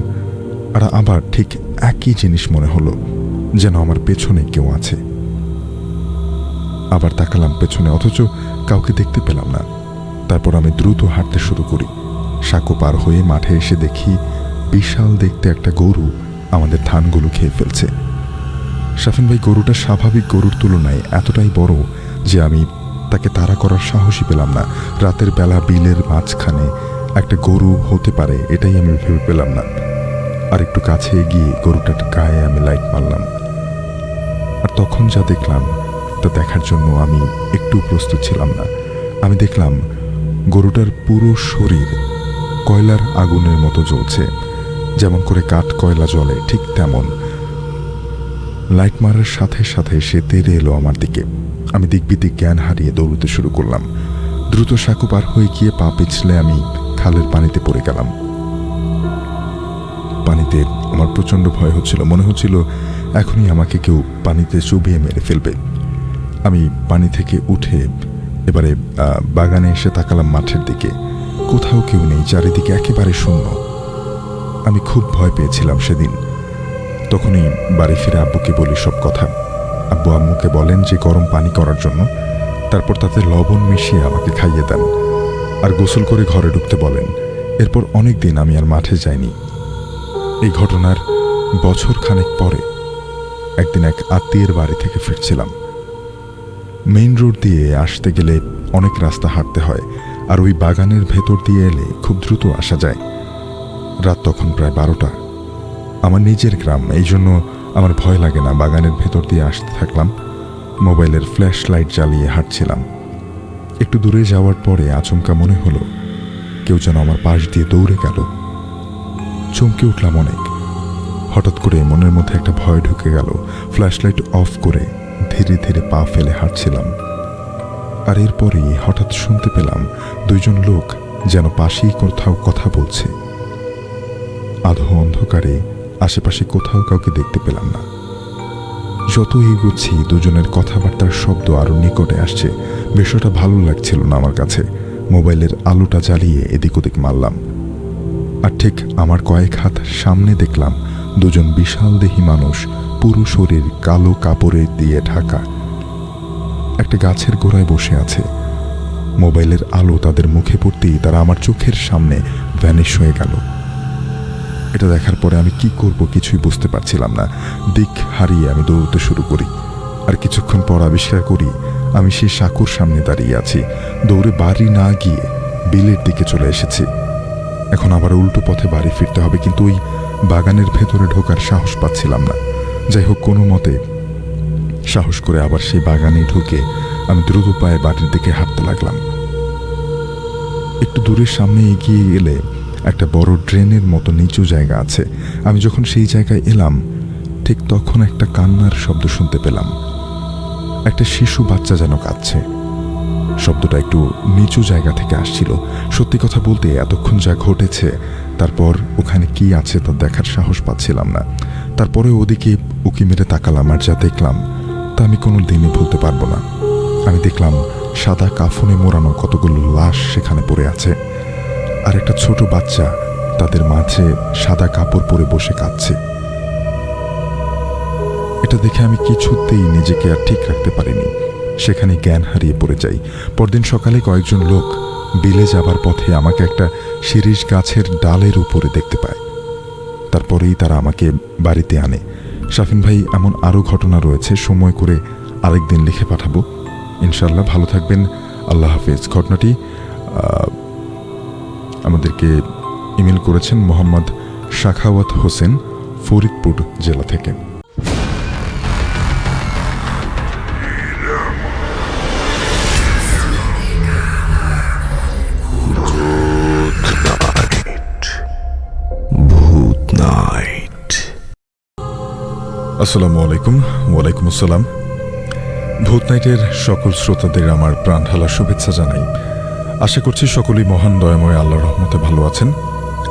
আর আবার ঠিক একই জিনিস মনে হলো, যেন আমার পেছনে কেউ আছে। আবার তাকালাম পেছনে, অথচ কাউকে দেখতে পেলাম না। তারপর আমি দ্রুত হাঁটতে শুরু করি। সাঁকো পার হয়ে মাঠে এসে দেখি বিশাল দেখতে একটা গরু আমাদের ধানগুলো খেয়ে ফেলছে। শাফিন ভাই, গরুটা স্বাভাবিক গরুর তুলনায় এতটাই বড় যে আমি তাকে তাড়া করার সাহসই পেলাম না। রাতের বেলা বিলের মাঝখানে একটা গরু হতে পারে এটাই আমি ভেবে পেলাম না। আর একটু কাছে এগিয়ে গরুটার গায়ে আমি লাইট মারলাম, আর তখন যা দেখলাম তা দেখার জন্য আমি একটু প্রস্তুত ছিলাম না। আমি দেখলাম গরুটার পুরো শরীর কয়লার আগুনের মতো জ্বলছে। যেমন করে কাঠ কয়লা জ্বলে ঠিক তেমন। লাইট মারার সাথে সাথে সে তেড়ে এলো আমার দিকে। আমি দিকবিদিক জ্ঞান হারিয়ে দৌড়তে শুরু করলাম। দ্রুত সাঁকো পার হয়ে গিয়ে পা পিছলে আমি খালের পানিতে পড়ে গেলাম। পানিতে আমার প্রচণ্ড ভয় হচ্ছিল, মনে হচ্ছিল এখনই আমাকে কেউ পানিতে চুবিয়ে মেরে ফেলবে। আমি পানি থেকে উঠে এবারে বাগানে এসে তাকালাম মাঠের দিকে। কোথাও কেউ নেই, চারিদিকে একেবারে শূন্য। আমি খুব ভয় পেয়েছিলাম সেদিন। তখনই বাড়ি ফিরে আব্বুকে বলি সব কথা। আব্বু আম্মুকে বলেন যে গরম পানি করার জন্য, তারপর তাতে লবণ মিশিয়ে আমাকে খাইয়ে দেন, আর গোসল করে ঘরে ঢুকতে বলেন। এরপর অনেক দিন আমি আর মাঠে যাইনি। এই ঘটনার বছর খানেক পরে একদিন এক আত্মীয়ের বাড়ি থেকে ফিরছিলাম। মেইন রোড দিয়ে আসতে গেলে অনেক রাস্তা হাঁটতে হয়, আর ওই বাগানের ভেতর দিয়ে এলে খুব দ্রুত আসা যায়। রাত তখন প্রায় 12টা। আমার নিজের গ্রাম, এই জন্য আমার ভয় লাগে না। বাগানের ভেতর দিয়ে আসতে থাকলাম। মোবাইলের ফ্ল্যাশ লাইট জ্বালিয়ে হাঁটছিলাম। একটু দূরে যাওয়ার পরে আচমকা মনে হলো কেউ যেন আমার পাশ দিয়ে দৌড়ে গেল। চমকে উঠলাম অনেক। হঠাৎ করে মনের মধ্যে একটা ভয় ঢুকে গেল। ফ্ল্যাশ লাইট অফ করে ধীরে ধীরে পা ফেলে হাঁটছিলাম। আর এরপরেই হঠাৎ শুনতে পেলাম দুইজন লোক যেন পাশেই কোথাও কথা বলছে। আধো অন্ধকারে আশেপাশে কোথাও কাউকে দেখতে পেলাম না। যত এগোচ্ছি দুজনের কথাবার্তার শব্দ আরো নিকটে আসছে। বিষয়টা ভালো লাগছিল না আমার কাছে। মোবাইলের আলোটা জ্বালিয়ে এদিক ওদিক মারলাম, আর ঠিক আমার কয়েক হাত সামনে দেখলাম দুজন বিশাল দেহী মানুষ, পুরো শরীর কালো কাপড়ে দিয়ে ঢাকা, একটা গাছের গোড়ায় বসে আছে। মোবাইলের আলো তাদের মুখে পড়তেই তারা আমার চোখের সামনে ভ্যানিশ হয়ে গেল। এটা দেখার পরে আমি কি করব কিছুই বুঝতে পারছিলাম না। দিক হারিয়ে আমি দৌড়তে শুরু করি, আর কিছুক্ষণ পর আবিষ্কার করি আমি সেই সাঁকোর সামনে দাঁড়িয়ে আছি। দৌড়ে বাড়ি না গিয়ে বিলের দিকে চলে এসেছি। এখন আবার উল্টো পথে বাড়ি ফিরতে হবে, কিন্তু ওই বাগানের ভেতরে ঢোকার সাহস পাচ্ছিলাম না। যাই হোক, কোনো মতে সাহস করে আবার সেই বাগানে ঢুকে আমি দ্রুত পায়ে বাড়ির দিকে হাঁটতে লাগলাম। একটু দূরের সামনে এগিয়ে গেলে একটা বড় ড্রেনের মতো নিচু জায়গা আছে। আমি যখন সেই জায়গায় এলাম ঠিক তখন একটা কান্নার শব্দ শুনতে পেলাম। একটা শিশু বাচ্চা যেন কাঁদছে। শব্দটা একটু নিচু জায়গা থেকে আসছিল। সত্যি কথা বলতে এতক্ষণ যা ঘটেছে, তারপর ওখানে কি আছে তা দেখার সাহস পাচ্ছিলাম না। তারপরে ওদিকে উকি মেরে তাকালাম, আর যা দেখলাম তা আমি কোনো দিনই ভুলতে পারবো না। আমি দেখলাম সাদা কাফনে মোড়ানো কতগুলো লাশ সেখানে পড়ে আছে, আর একটা ছোট বাচ্চা তাদের মাঝে সাদা কাপড় পরে বসে কাঁদছে। এটা দেখে আমি কিছুতেই নিজেকে আর ঠিক রাখতে পারিনি। সেখানে জ্ঞান হারিয়ে পড়ে যাই। পরদিন সকালে কয়েকজন লোক বিলে যাবার পথে আমাকে একটা শিরীষ গাছের ডালের উপরে দেখতে পায়। তারপরেই তারা আমাকে বাড়িতে আনে। শাফিন ভাই, এমন আরও ঘটনা রয়েছে, সময় করে আরেকদিন লিখে পাঠাবো ইনশাল্লাহ। ভালো থাকবেন, আল্লাহ হাফেজ। ঘটনাটি আমাদেরকে ইমেল করেছেন মোহাম্মদ শাখাওয়াত হোসেন, ফরিদপুর জেলা থেকে। আসসালামু আলাইকুম। ওয়ালাইকুম আসসালাম। ভূত নাইটের সকল শ্রোতাদের আমার প্রাণ ঢালা শুভেচ্ছা জানাই। আশা করছি সকলেই মহান দয়াময় আল্লাহর রহমতে ভালো আছেন।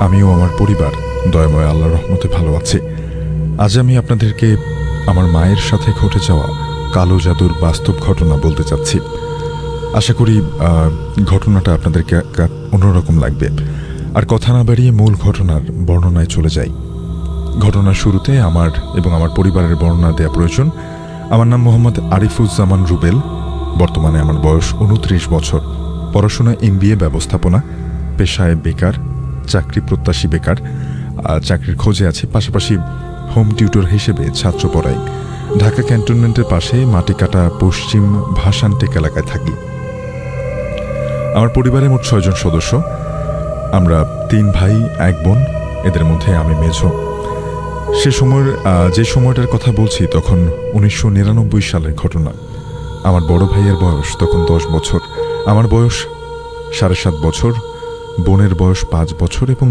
আমিও আমার পরিবার দয়াময় আল্লাহর রহমতে ভালো আছি। আজ আমি আপনাদেরকে আমার মায়ের সাথে ঘটে যাওয়া কালো জাদুর বাস্তব ঘটনা বলতে চাচ্ছি। আশা করি ঘটনাটা আপনাদেরকে অন্যরকম লাগবে। আর কথা না বাড়িয়ে মূল ঘটনার বর্ণনায় চলে যাই। ঘটনার শুরুতে আমার এবং আমার পরিবারের বর্ণনা দেওয়া প্রয়োজন। আমার নাম মোহাম্মদ আরিফুজ্জামান রুবেল। বর্তমানে আমার বয়স 29 বছর। পড়াশোনা MBA ব্যবস্থাপনা, পেশায় বেকার, চাকরি প্রত্যাশী বেকার, চাকরির খোঁজে আছি। পাশাপাশি হোম টিউটর হিসেবে ছাত্র পড়াই। ঢাকা ক্যান্টনমেন্টের পাশে মাটিকাটা পশ্চিম ভাসানটেক এলাকায় থাকি। আমার পরিবারে মোট 6 জন সদস্য। আমরা 3 ভাই 1 বোন, এদের মধ্যে আমি মেঝো। যে সময়টার কথা বলছি তখন 1999 সালের ঘটনা। আমার বড় ভাইয়ের বয়স তখন 10 বছর, আমার বয়স 7.5 বছর, বোনের বয়স 5 বছর এবং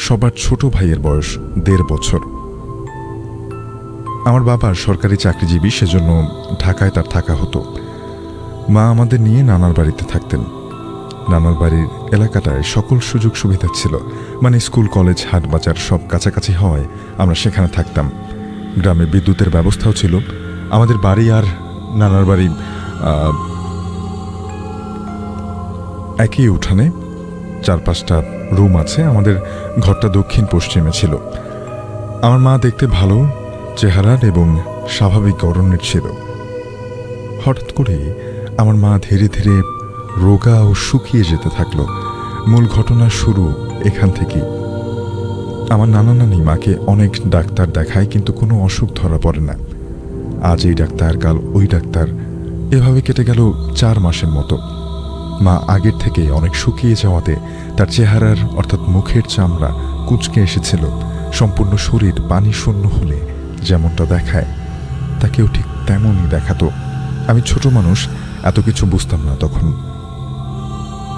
সবার ছোট ভাইয়ের বয়স 1.5 বছর। আমার বাবা সরকারি চাকরিজীবী, সেজন্য ঢাকায় তার থাকা হতো। মা আমাদের নিয়ে নানার বাড়িতে থাকতেন। নানার বাড়ির এলাকাটায় সকল সুযোগ সুবিধা ছিল, মানে স্কুল, কলেজ, হাট বাজার সব কাছাকাছি হওয়ায় আমরা সেখানে থাকতাম। গ্রামে বিদ্যুতের ব্যবস্থাও ছিল। আমাদের বাড়ি আর নানার বাড়ি একই উঠানে, 4-5টা রুম আছে। আমাদের ঘরটা দক্ষিণ পশ্চিমে ছিল। আমার মা দেখতে ভালো চেহারার এবং স্বাভাবিক গড়নের ছিল। হঠাৎ করে আমার মা ধীরে ধীরে রোগা ও শুকিয়ে যেতে থাকলো। মূল ঘটনা শুরু এখান থেকেই। আমার নানা নানি মাকে অনেক ডাক্তার দেখায়, কিন্তু কোনো অসুখ ধরা পড়ে না। আজ এই ডাক্তার, কাল ওই ডাক্তার, এভাবে কেটে গেল 4 মাসের মতো। মা আগের থেকে অনেক শুকিয়ে যাওয়াতে তার চেহারার অর্থাৎ মুখের চামড়া কুঁচকে এসেছিল। সম্পূর্ণ শরীর পানি শূন্য হলে যেমনটা দেখায় তাকেও ঠিক তেমনই দেখাতো। আমি ছোট মানুষ, এত কিছু বুঝতাম না তখন।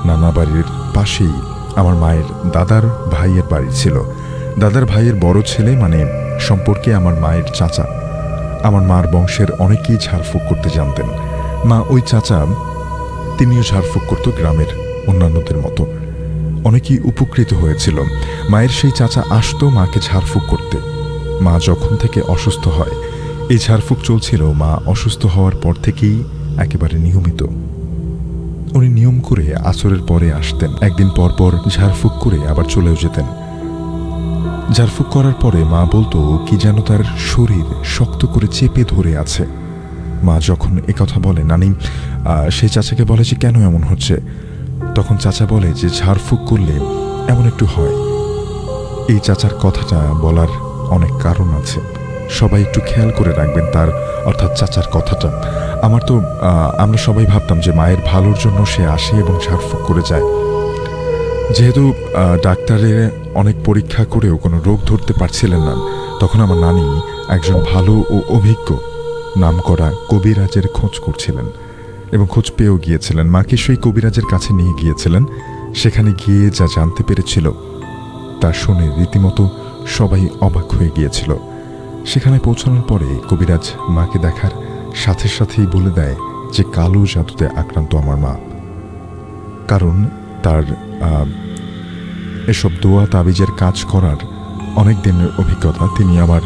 নানা বাড়ির পাশেই আমার মায়ের দাদার ভাইয়ের বাড়ি ছিল। দাদার ভাইয়ের বড় ছেলে, মানে সম্পর্কে আমার মায়ের চাচা। আমার মার বংশের অনেকেই ঝাড়ফুঁক করতে জানতেন। মা ওই চাচা, তিনিও ঝাড়ফুঁক করত গ্রামের অন্যান্যদের মতো। অনেকেই উপকৃত হয়েছিল। মায়ের সেই চাচা আসতো মাকে ঝাড়ফুঁক করতে। মা যখন থেকে অসুস্থ হয়, এই ঝাড়ফুঁক চলছিল মা অসুস্থ হওয়ার পর থেকেই একেবারে নিয়মিত। উনি নিয়ম করে আসরের পরে আসতেন। একদিন পর পর ঝাড়ফুঁক করে আবার চলেও যেতেন। ঝাড়ফুঁক করার পরে মা বলতো কি যেন তার শরীর শক্ত করে চেপে ধরে আছে। মা যখন একথা বলে, নানি সেই চাচাকে বলে যে কেন এমন হচ্ছে, তখন চাচা বলে যে ঝাড়ফুঁক করলে এমন একটু হয়। এই চাচার কথাটা বলার অনেক কারণ আছে, সবাই একটু খেয়াল করে রাখবেন তার অর্থাৎ চাচার কথাটা। আমরা সবাই ভাবতাম যে মায়ের ভালোর জন্য সে আসে এবং ঝাড়ফুঁক করে যায়। যেহেতু ডাক্তারের অনেক পরীক্ষা করেও কোনো রোগ ধরতে পারছিলেন না, তখন আমার নানি একজন ভালো ও অভিজ্ঞ নামকরা কবিরাজের খোঁজ করছিলেন এবং খোঁজ পেয়েও গিয়েছিলেন। মাকে সেই কবিরাজের কাছে নিয়ে গিয়েছিলেন। সেখানে গিয়ে যা জানতে পেরেছিল তা শুনে রীতিমতো সবাই অবাক হয়ে গিয়েছিল। সেখানে পৌঁছানোর পরে কবিরাজ মাকে দেখার সাথে সাথেই বলে দেয় যে কালো জাদুতে আক্রান্ত আমার মা। কারণ তার এসব দোয়া তাবিজের কাজ করার অনেক দিনের অভিজ্ঞতা। তিনি আমার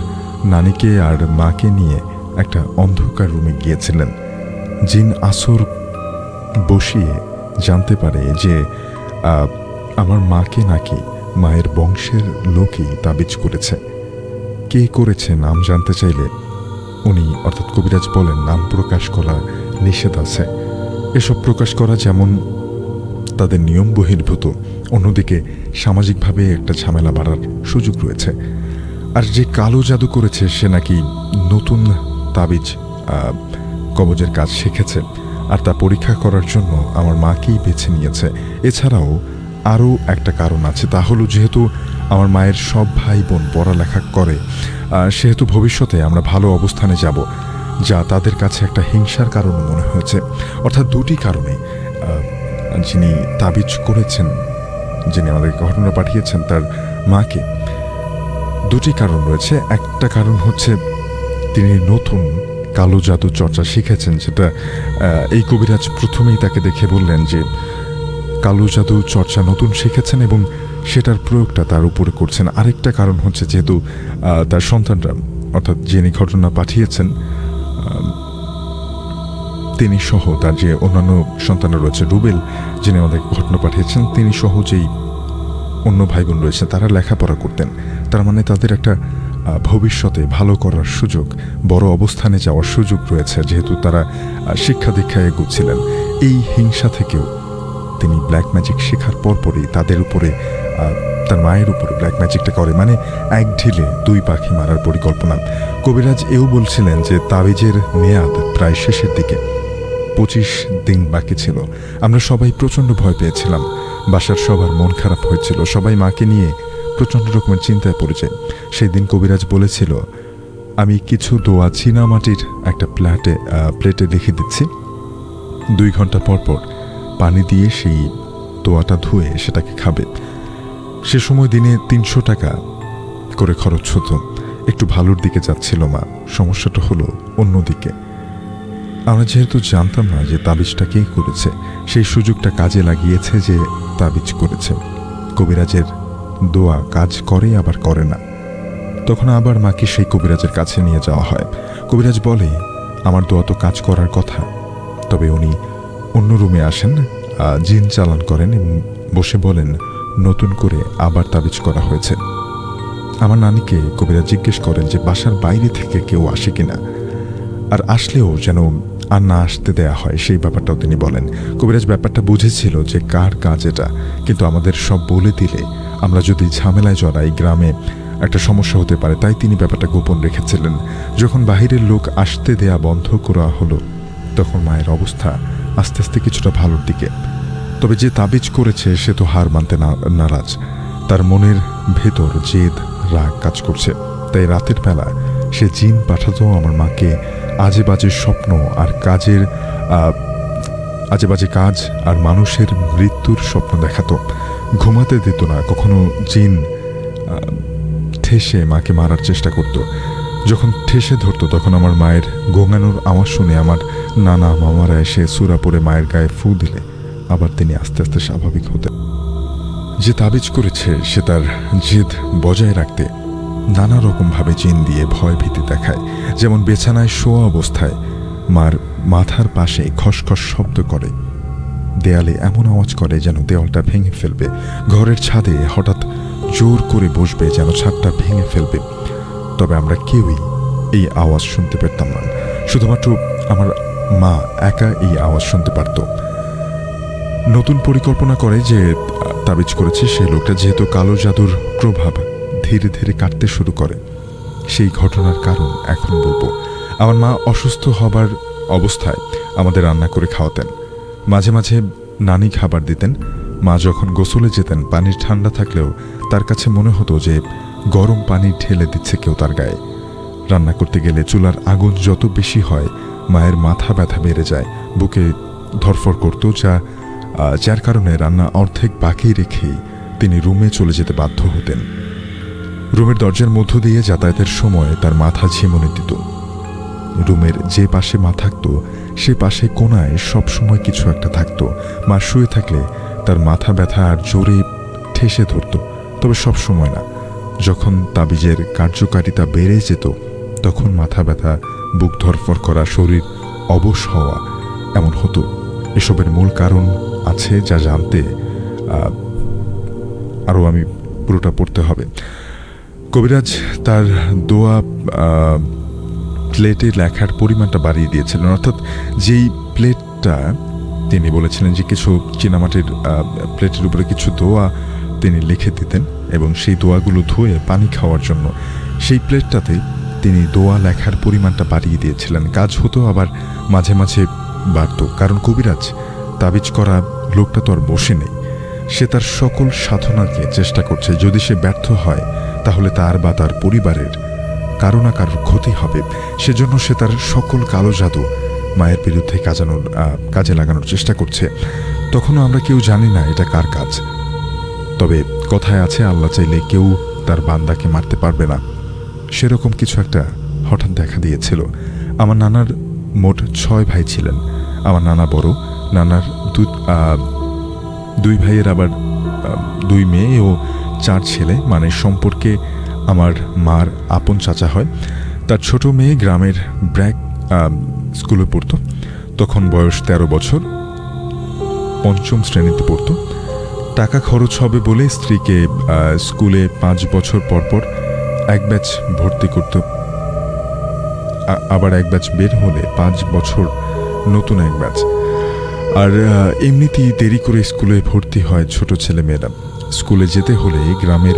নানিকে আর মাকে নিয়ে একটা অন্ধকার রুমে গিয়েছিলেন। জিন আসর বসিয়ে জানতে পারে যে আমার মাকে নাকি মায়ের বংশের লোকই তাবিজ করেছে। কে করেছে নাম জানতে চাইলে উনি অর্থাৎ কবিরাজ বলেন নাম প্রকাশ করা নিষেধ আছে। এসব প্রকাশ করা যেমন তাদের নিয়ম বহির্ভূত, অন্যদিকে সামাজিকভাবে একটা ঝামেলা বাড়ার সুযোগ রয়েছে। আর যে কালো জাদু করেছে সে নাকি নতুন তাবিজ কবজের কাজ শিখেছে, আর তা পরীক্ষা করার জন্য আমার মাকেই বেছে নিয়েছে। এছাড়াও আরও একটা কারণ আছে, তা হলো যেহেতু আমার মায়ের সব ভাই বোন পড়ালেখা করে, সেহেতু ভবিষ্যতে আমরা ভালো অবস্থানে যাব, যা তাদের কাছে একটা হিংসার কারণ মনে হয়েছে। অর্থাৎ দুটি কারণে যিনি তাবিজ করেছেন, যিনি আমাদেরকে ঘটনা পাঠিয়েছেন তার মাকে, দুটি কারণ রয়েছে। একটা কারণ হচ্ছে তিনি নতুন কালো জাদু চর্চা শিখেছেন, যেটা এই কবিরাজ প্রথমেই তাকে দেখে বললেন যে কালো জাদু চর্চা নতুন শিখেছেন এবং সেটার প্রয়োগটা তার উপরে করছেন। আরেকটা কারণ হচ্ছে যেহেতু তার সন্তানরা অর্থাৎ যিনি ঘটনা পাঠিয়েছেন তিনি সহ তার যে অন্যান্য সন্তানরা রয়েছে, রুবেল যিনি আমাদের ঘটনা পাঠিয়েছেন তিনি সহ যেই অন্য ভাই বোন রয়েছে তারা লেখাপড়া করতেন। তার মানে তাদের একটা ভবিষ্যতে ভালো করার সুযোগ, বড় অবস্থানে যাওয়ার সুযোগ রয়েছে, যেহেতু তারা শিক্ষা দীক্ষায় এগোচ্ছিলেন। এই হিংসা থেকেও তিনি ব্ল্যাক ম্যাজিক শেখার পরপরই তাদের উপরে তার মায়ের উপরে ব্ল্যাক ম্যাজিকটা করে, মানে এক ঢিলে দুই পাখি মারার পরিকল্পনা। কবিরাজ এও বলছিলেন যে তাবিজের মেয়াদ প্রায় শেষের দিকে, 25 দিন বাকি ছিল। আমরা সবাই প্রচণ্ড ভয় পেয়েছিলাম, বাসার সবার মন খারাপ হয়েছিল, সবাই মাকে নিয়ে প্রচণ্ড রকমের চিন্তায় পড়ে যায়। সেই দিন কবিরাজ বলেছিল, আমি কিছু দোয়া চীনামাটির একটা প্লেটে লিখে দিচ্ছি, 2 ঘন্টা পর পর পানি দিয়ে সেই দোয়াটা ধুয়ে সেটাকে খাবে। সে সময় দিনে 300 টাকা করে খরচ হতো। একটু ভালোর দিকে যাচ্ছিল মা, সমস্যাটা হলো অন্যদিকে। আমরা যেহেতু জানতাম না যে তাবিজটা কে করেছে, সেই সুযোগটা কাজে লাগিয়েছে যে তাবিজ করেছে। কবিরাজের দোয়া কাজ করে আবার করে না। তখন আবার মাকে সেই কবিরাজের কাছে নিয়ে যাওয়া হয়। কবিরাজ বলে, আমার দোয়া তো কাজ করার কথা, তবে উনি অন্য রুমে আসেন, জিন চালান করেন এবং বসে বলেন নতুন করে আবার তাবিজ করা হয়েছে। আমার নানিকে কবিরাজ জিজ্ঞেস করেন যে বাসার বাইরে থেকে কেউ আসে কিনা, আর আসলেও যেন আর না আসতে দেয়া হয়, সেই ব্যাপারটাও তিনি বলেন। কবিরাজ ব্যাপারটা বুঝেছিল যে কার কাজ এটা, কিন্তু আমাদের সব বলে দিলে আমরা যদি ঝামেলায় জড়াই গ্রামে একটা সমস্যা হতে পারে, তাই তিনি ব্যাপারটা গোপন রেখেছিলেন। যখন বাহিরের লোক আসতে দেয়া বন্ধ করা হলো তখন মায়ের অবস্থা আস্তে আস্তে কিছুটা ভালোর দিকে। তবে যে তাবিজ করেছে সে তো হার মানতে নারাজ, তার মনের ভেতর জেদ রাগ কাজ করছে। তাই রাতের বেলা সে জিন পাঠাতো আমার মাকে আজে বাজে স্বপ্ন আর আজে বাজে কাজ আর মানুষের মৃত্যুর স্বপ্ন দেখাতো, ঘুমাতে দিত না। কখনো জিন ঠেসে মাকে মারার চেষ্টা করত। যখন ঠেসে ধরতো তখন আমার মায়ের গোঙানোর আওয়াজ শুনে আমার নানা মামারা এসে সূরা পড়ে মায়ের গায়ে ফু দিলে আবার তিনি আস্তে আস্তে স্বাভাবিক হতেন। যে তাবিজ করেছে সে তার জেদ বজায় রাখতে নানা রকমভাবে জিন দিয়ে ভয় ভীতি দেখায়। যেমন বিছানায় শোয়া অবস্থায় মার মাথার পাশে খসখস শব্দ করে, দেয়ালে এমন আওয়াজ করে যেন দেওয়ালটা ভেঙে ফেলবে, ঘরের ছাদে হঠাৎ জোর করে বসবে যেন ছাদটা ভেঙে ফেলবে। তবে আমরা কেউই এই আওয়াজ শুনতে পেতাম না, শুধুমাত্র আমার মা একা এই আওয়াজ শুনতে পারত। নতুন পরিকল্পনা করে যে তাবিজ করেছে সে লোকটা যেহেতু কালো জাদুর প্রভাব ধীরে ধীরে কাটতে শুরু করে। সেই ঘটনার কারণ এখন বলবো। আমার মা অসুস্থ হবার অবস্থায় আমাদের রান্না করে খাওয়াতেন, মাঝে মাঝে নানি খাবার দিতেন। মা যখন গোসলে যেতেন পানির ঠান্ডা থাকলেও তার কাছে মনে হতো যে গরম পানি ঢেলে দিচ্ছে কেউ তার গায়ে। রান্না করতে গেলে চুলার আগুন যত বেশি হয় মায়ের মাথা ব্যথা বেড়ে যায়, বুকে ধরফর করত, যার কারণে রান্না অর্ধেক বাকি রেখেই তিনি রুমে চলে যেতে বাধ্য হতেন। রুমের দরজার মধ্য দিয়ে যাতায়াতের সময় তার মাথা ঝিমুনি দিত। রুমের যে পাশে মা থাকতো সে পাশে কোনায় সবসময় কিছু একটা থাকতো। মা শুয়ে থাকলে তার মাথা ব্যথা আর জোরে ঠেসে ধরত, তবে সব সময় না। যখন তাবিজের কার্যকারিতা বেড়ে যেত তখন মাথা ব্যথা, বুক ধরফর করা, শরীর অবশ হওয়া এমন হতো। এসবের মূল কারণ আছে যা জানতে আরও আমি পুরোটা পড়তে হবে। কবিরাজ তার দোয়া প্লেটে লেখার পরিমাণটা বাড়িয়ে দিয়েছিলেন, অর্থাৎ যেই প্লেটটা তিনি বলেছিলেন যে কিছু চীনামাটির প্লেটের উপরে কিছু দোয়া তিনি লিখে দিতেন এবং সেই দোয়াগুলো ধুয়ে পানি খাওয়ার জন্য সেই প্লেটটাতে তিনি দোয়া লেখার পরিমাণটা বাড়িয়ে দিয়েছিলেন। কাজ হতো আবার মাঝে মাঝে বাড়ত, কারণ কবিরাজ তাবিজ করা লোকটা তো আর বসে নেই, সে তার সকল সাধনাকে চেষ্টা করছে। যদি সে ব্যর্থ হয় তাহলে তার বা তার পরিবারের কারো না কারোর ক্ষতি হবে। সেজন্য সে তার সকল কালো জাদু মায়ের বিরুদ্ধে কাজে লাগানোর চেষ্টা করছে। তখনও আমরা কেউ জানি না এটা কার কাজ, তবে কথায় আছে আল্লাহ চাইলে কেউ তার বান্দাকে মারতে পারবে না। সেরকম কিছু একটা হঠাৎ দেখা দিয়েছিল। আমার নানার মোট 6 ভাই ছিলেন। আমার নানা বড়, নানার 2 ভাইয়ের আবার 2 মেয়ে ও 4 ছেলে, মানে সম্পর্কে আমার মার আপন চাচা হয়। তার ছোট মেয়ে গ্রামের ব্র্যাক স্কুলে পড়তো। তখন বয়স 13 বছর, 5ম শ্রেণীতে পড়তো। টাকা খরচ হবে বলে স্ত্রীকে স্কুলে 5 বছর পর পর এক ব্যাচ ভর্তি করত, আবার এক ব্যাচ বের হলে 5 বছর নতুন এক ব্যাচ। আর এমনিতেই দেরি করে স্কুলে ভর্তি হয় ছোট ছেলে মেয়েরা। স্কুলে যেতে হলে গ্রামের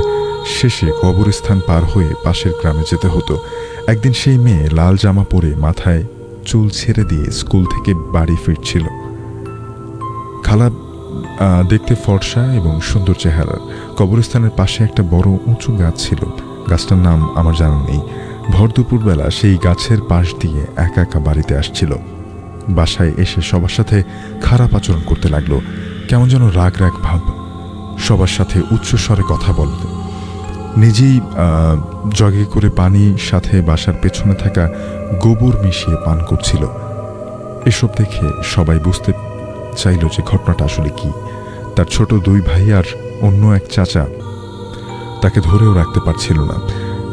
শেষে কবরস্থান পার হয়ে পাশের গ্রামে যেতে হতো। একদিন সেই মেয়ে লাল জামা পরে মাথায় চুল ছেড়ে দিয়ে স্কুল থেকে বাড়ি ফিরছিল। খালা দেখতে ফর্সা এবং সুন্দর চেহারা। কবরস্থানের পাশে একটা বড় উঁচু গাছ ছিল, গাছটার নাম আমার জানা নেই। ভর দুপুরবেলা সেই গাছের পাশ দিয়ে একা একা বাড়িতে আসছিল। বাসায় এসে সবার সাথে খারাপ আচরণ করতে লাগলো, কেমন যেন রাগ রাগ ভাব। সবার সাথে উচ্চস্বরে কথা বলতে, নিজেই জগে করে পানির সাথে বাসার পেছনে থাকা গোবর মিশিয়ে পান করছিল। এসব দেখে সবাই বুঝতে চাইল যে ঘটনাটা আসলে কি। তার ছোট 2 ভাই আর অন্য এক চাচা তাকে ধরেও রাখতে পারছিল না।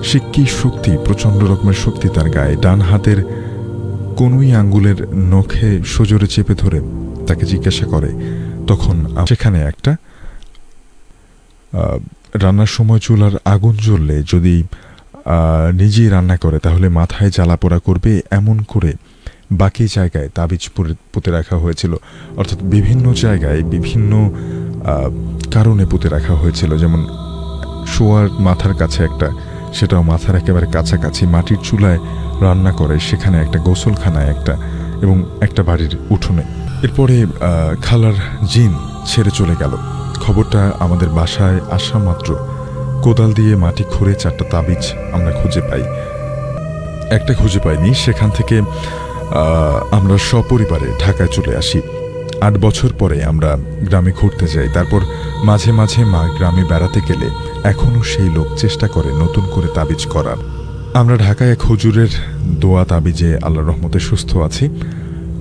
সে কি শক্তি, প্রচণ্ড রকমের শক্তি তার গায়ে। ডান হাতের কোনোই আঙ্গুলের নখে সজোরে চেপে ধরে তাকে জিজ্ঞাসা করে। তখন সেখানে একটা রান্নার সময় চুলার আগুন জ্বললে যদি নিজেই রান্না করে তাহলে মাথায় জ্বালা পোড়া করবে, এমন করে বাকি জায়গায় তাবিজ পুঁতে রাখা হয়েছিল। অর্থাৎ বিভিন্ন জায়গায় বিভিন্ন কারণে পুঁতে রাখা হয়েছিল। যেমন শোয়ার মাথার কাছে একটা, সেটাও মাথার একেবারে কাছাকাছি। মাটির চুলায় রান্না করে সেখানে একটা, গোসলখানায় একটা, এবং একটা বাড়ির উঠোনে। এরপরে খালার জিন ছেড়ে চলে গেল। খবরটা আমাদের বাসায় আসা মাত্র কোদাল দিয়ে মাটি খুঁড়ে 4টা তাবিজ আমরা খুঁজে পাই। একটা খুঁজে পাইনি। সেখান থেকে আমরা সপরিবারে ঢাকায় চলে আসি। 8 বছর পরে আমরা গ্রামে ঘুরতে যাই। তারপর মাঝে মাঝে মা গ্রামে বেড়াতে গেলে এখনও সেই লোক চেষ্টা করে নতুন করে তাবিজ করার। আমরা ঢাকায় এক হুজুরের দোয়া তাবিজে আল্লাহর রহমতে সুস্থ আছি।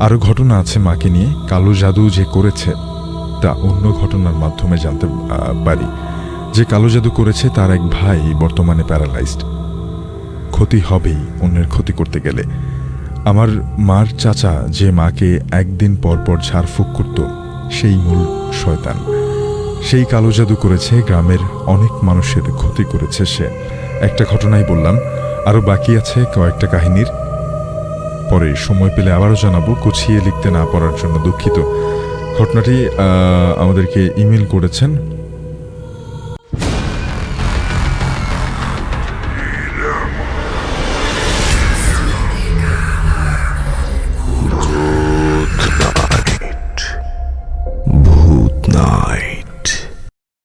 আরও ঘটনা আছে মাকে নিয়ে। কালো জাদু যে করেছে তা অন্য ঘটনার মাধ্যমে জানতে পারি। যে কালো জাদু করেছে তার এক ভাই বর্তমানে প্যারালাইজড। ক্ষতি হবেই অন্যের ক্ষতি করতে গেলে। আমার মার চাচা যে মাকে একদিন পর পর ঝাড়ফুঁক করত, সেই মূল শয়তান। সেই কালো জাদু করেছে, গ্রামের অনেক মানুষের ক্ষতি করেছে সে। একটা ঘটনাই বললাম, আরও বাকি আছে কয়েকটা কাহিনীর। পরে সময় পেলে আবারও জানাবো। গুছিয়ে লিখতে না পারার জন্য দুঃখিত। ঘটনাটি আমাদেরকে ইমেল করেছেন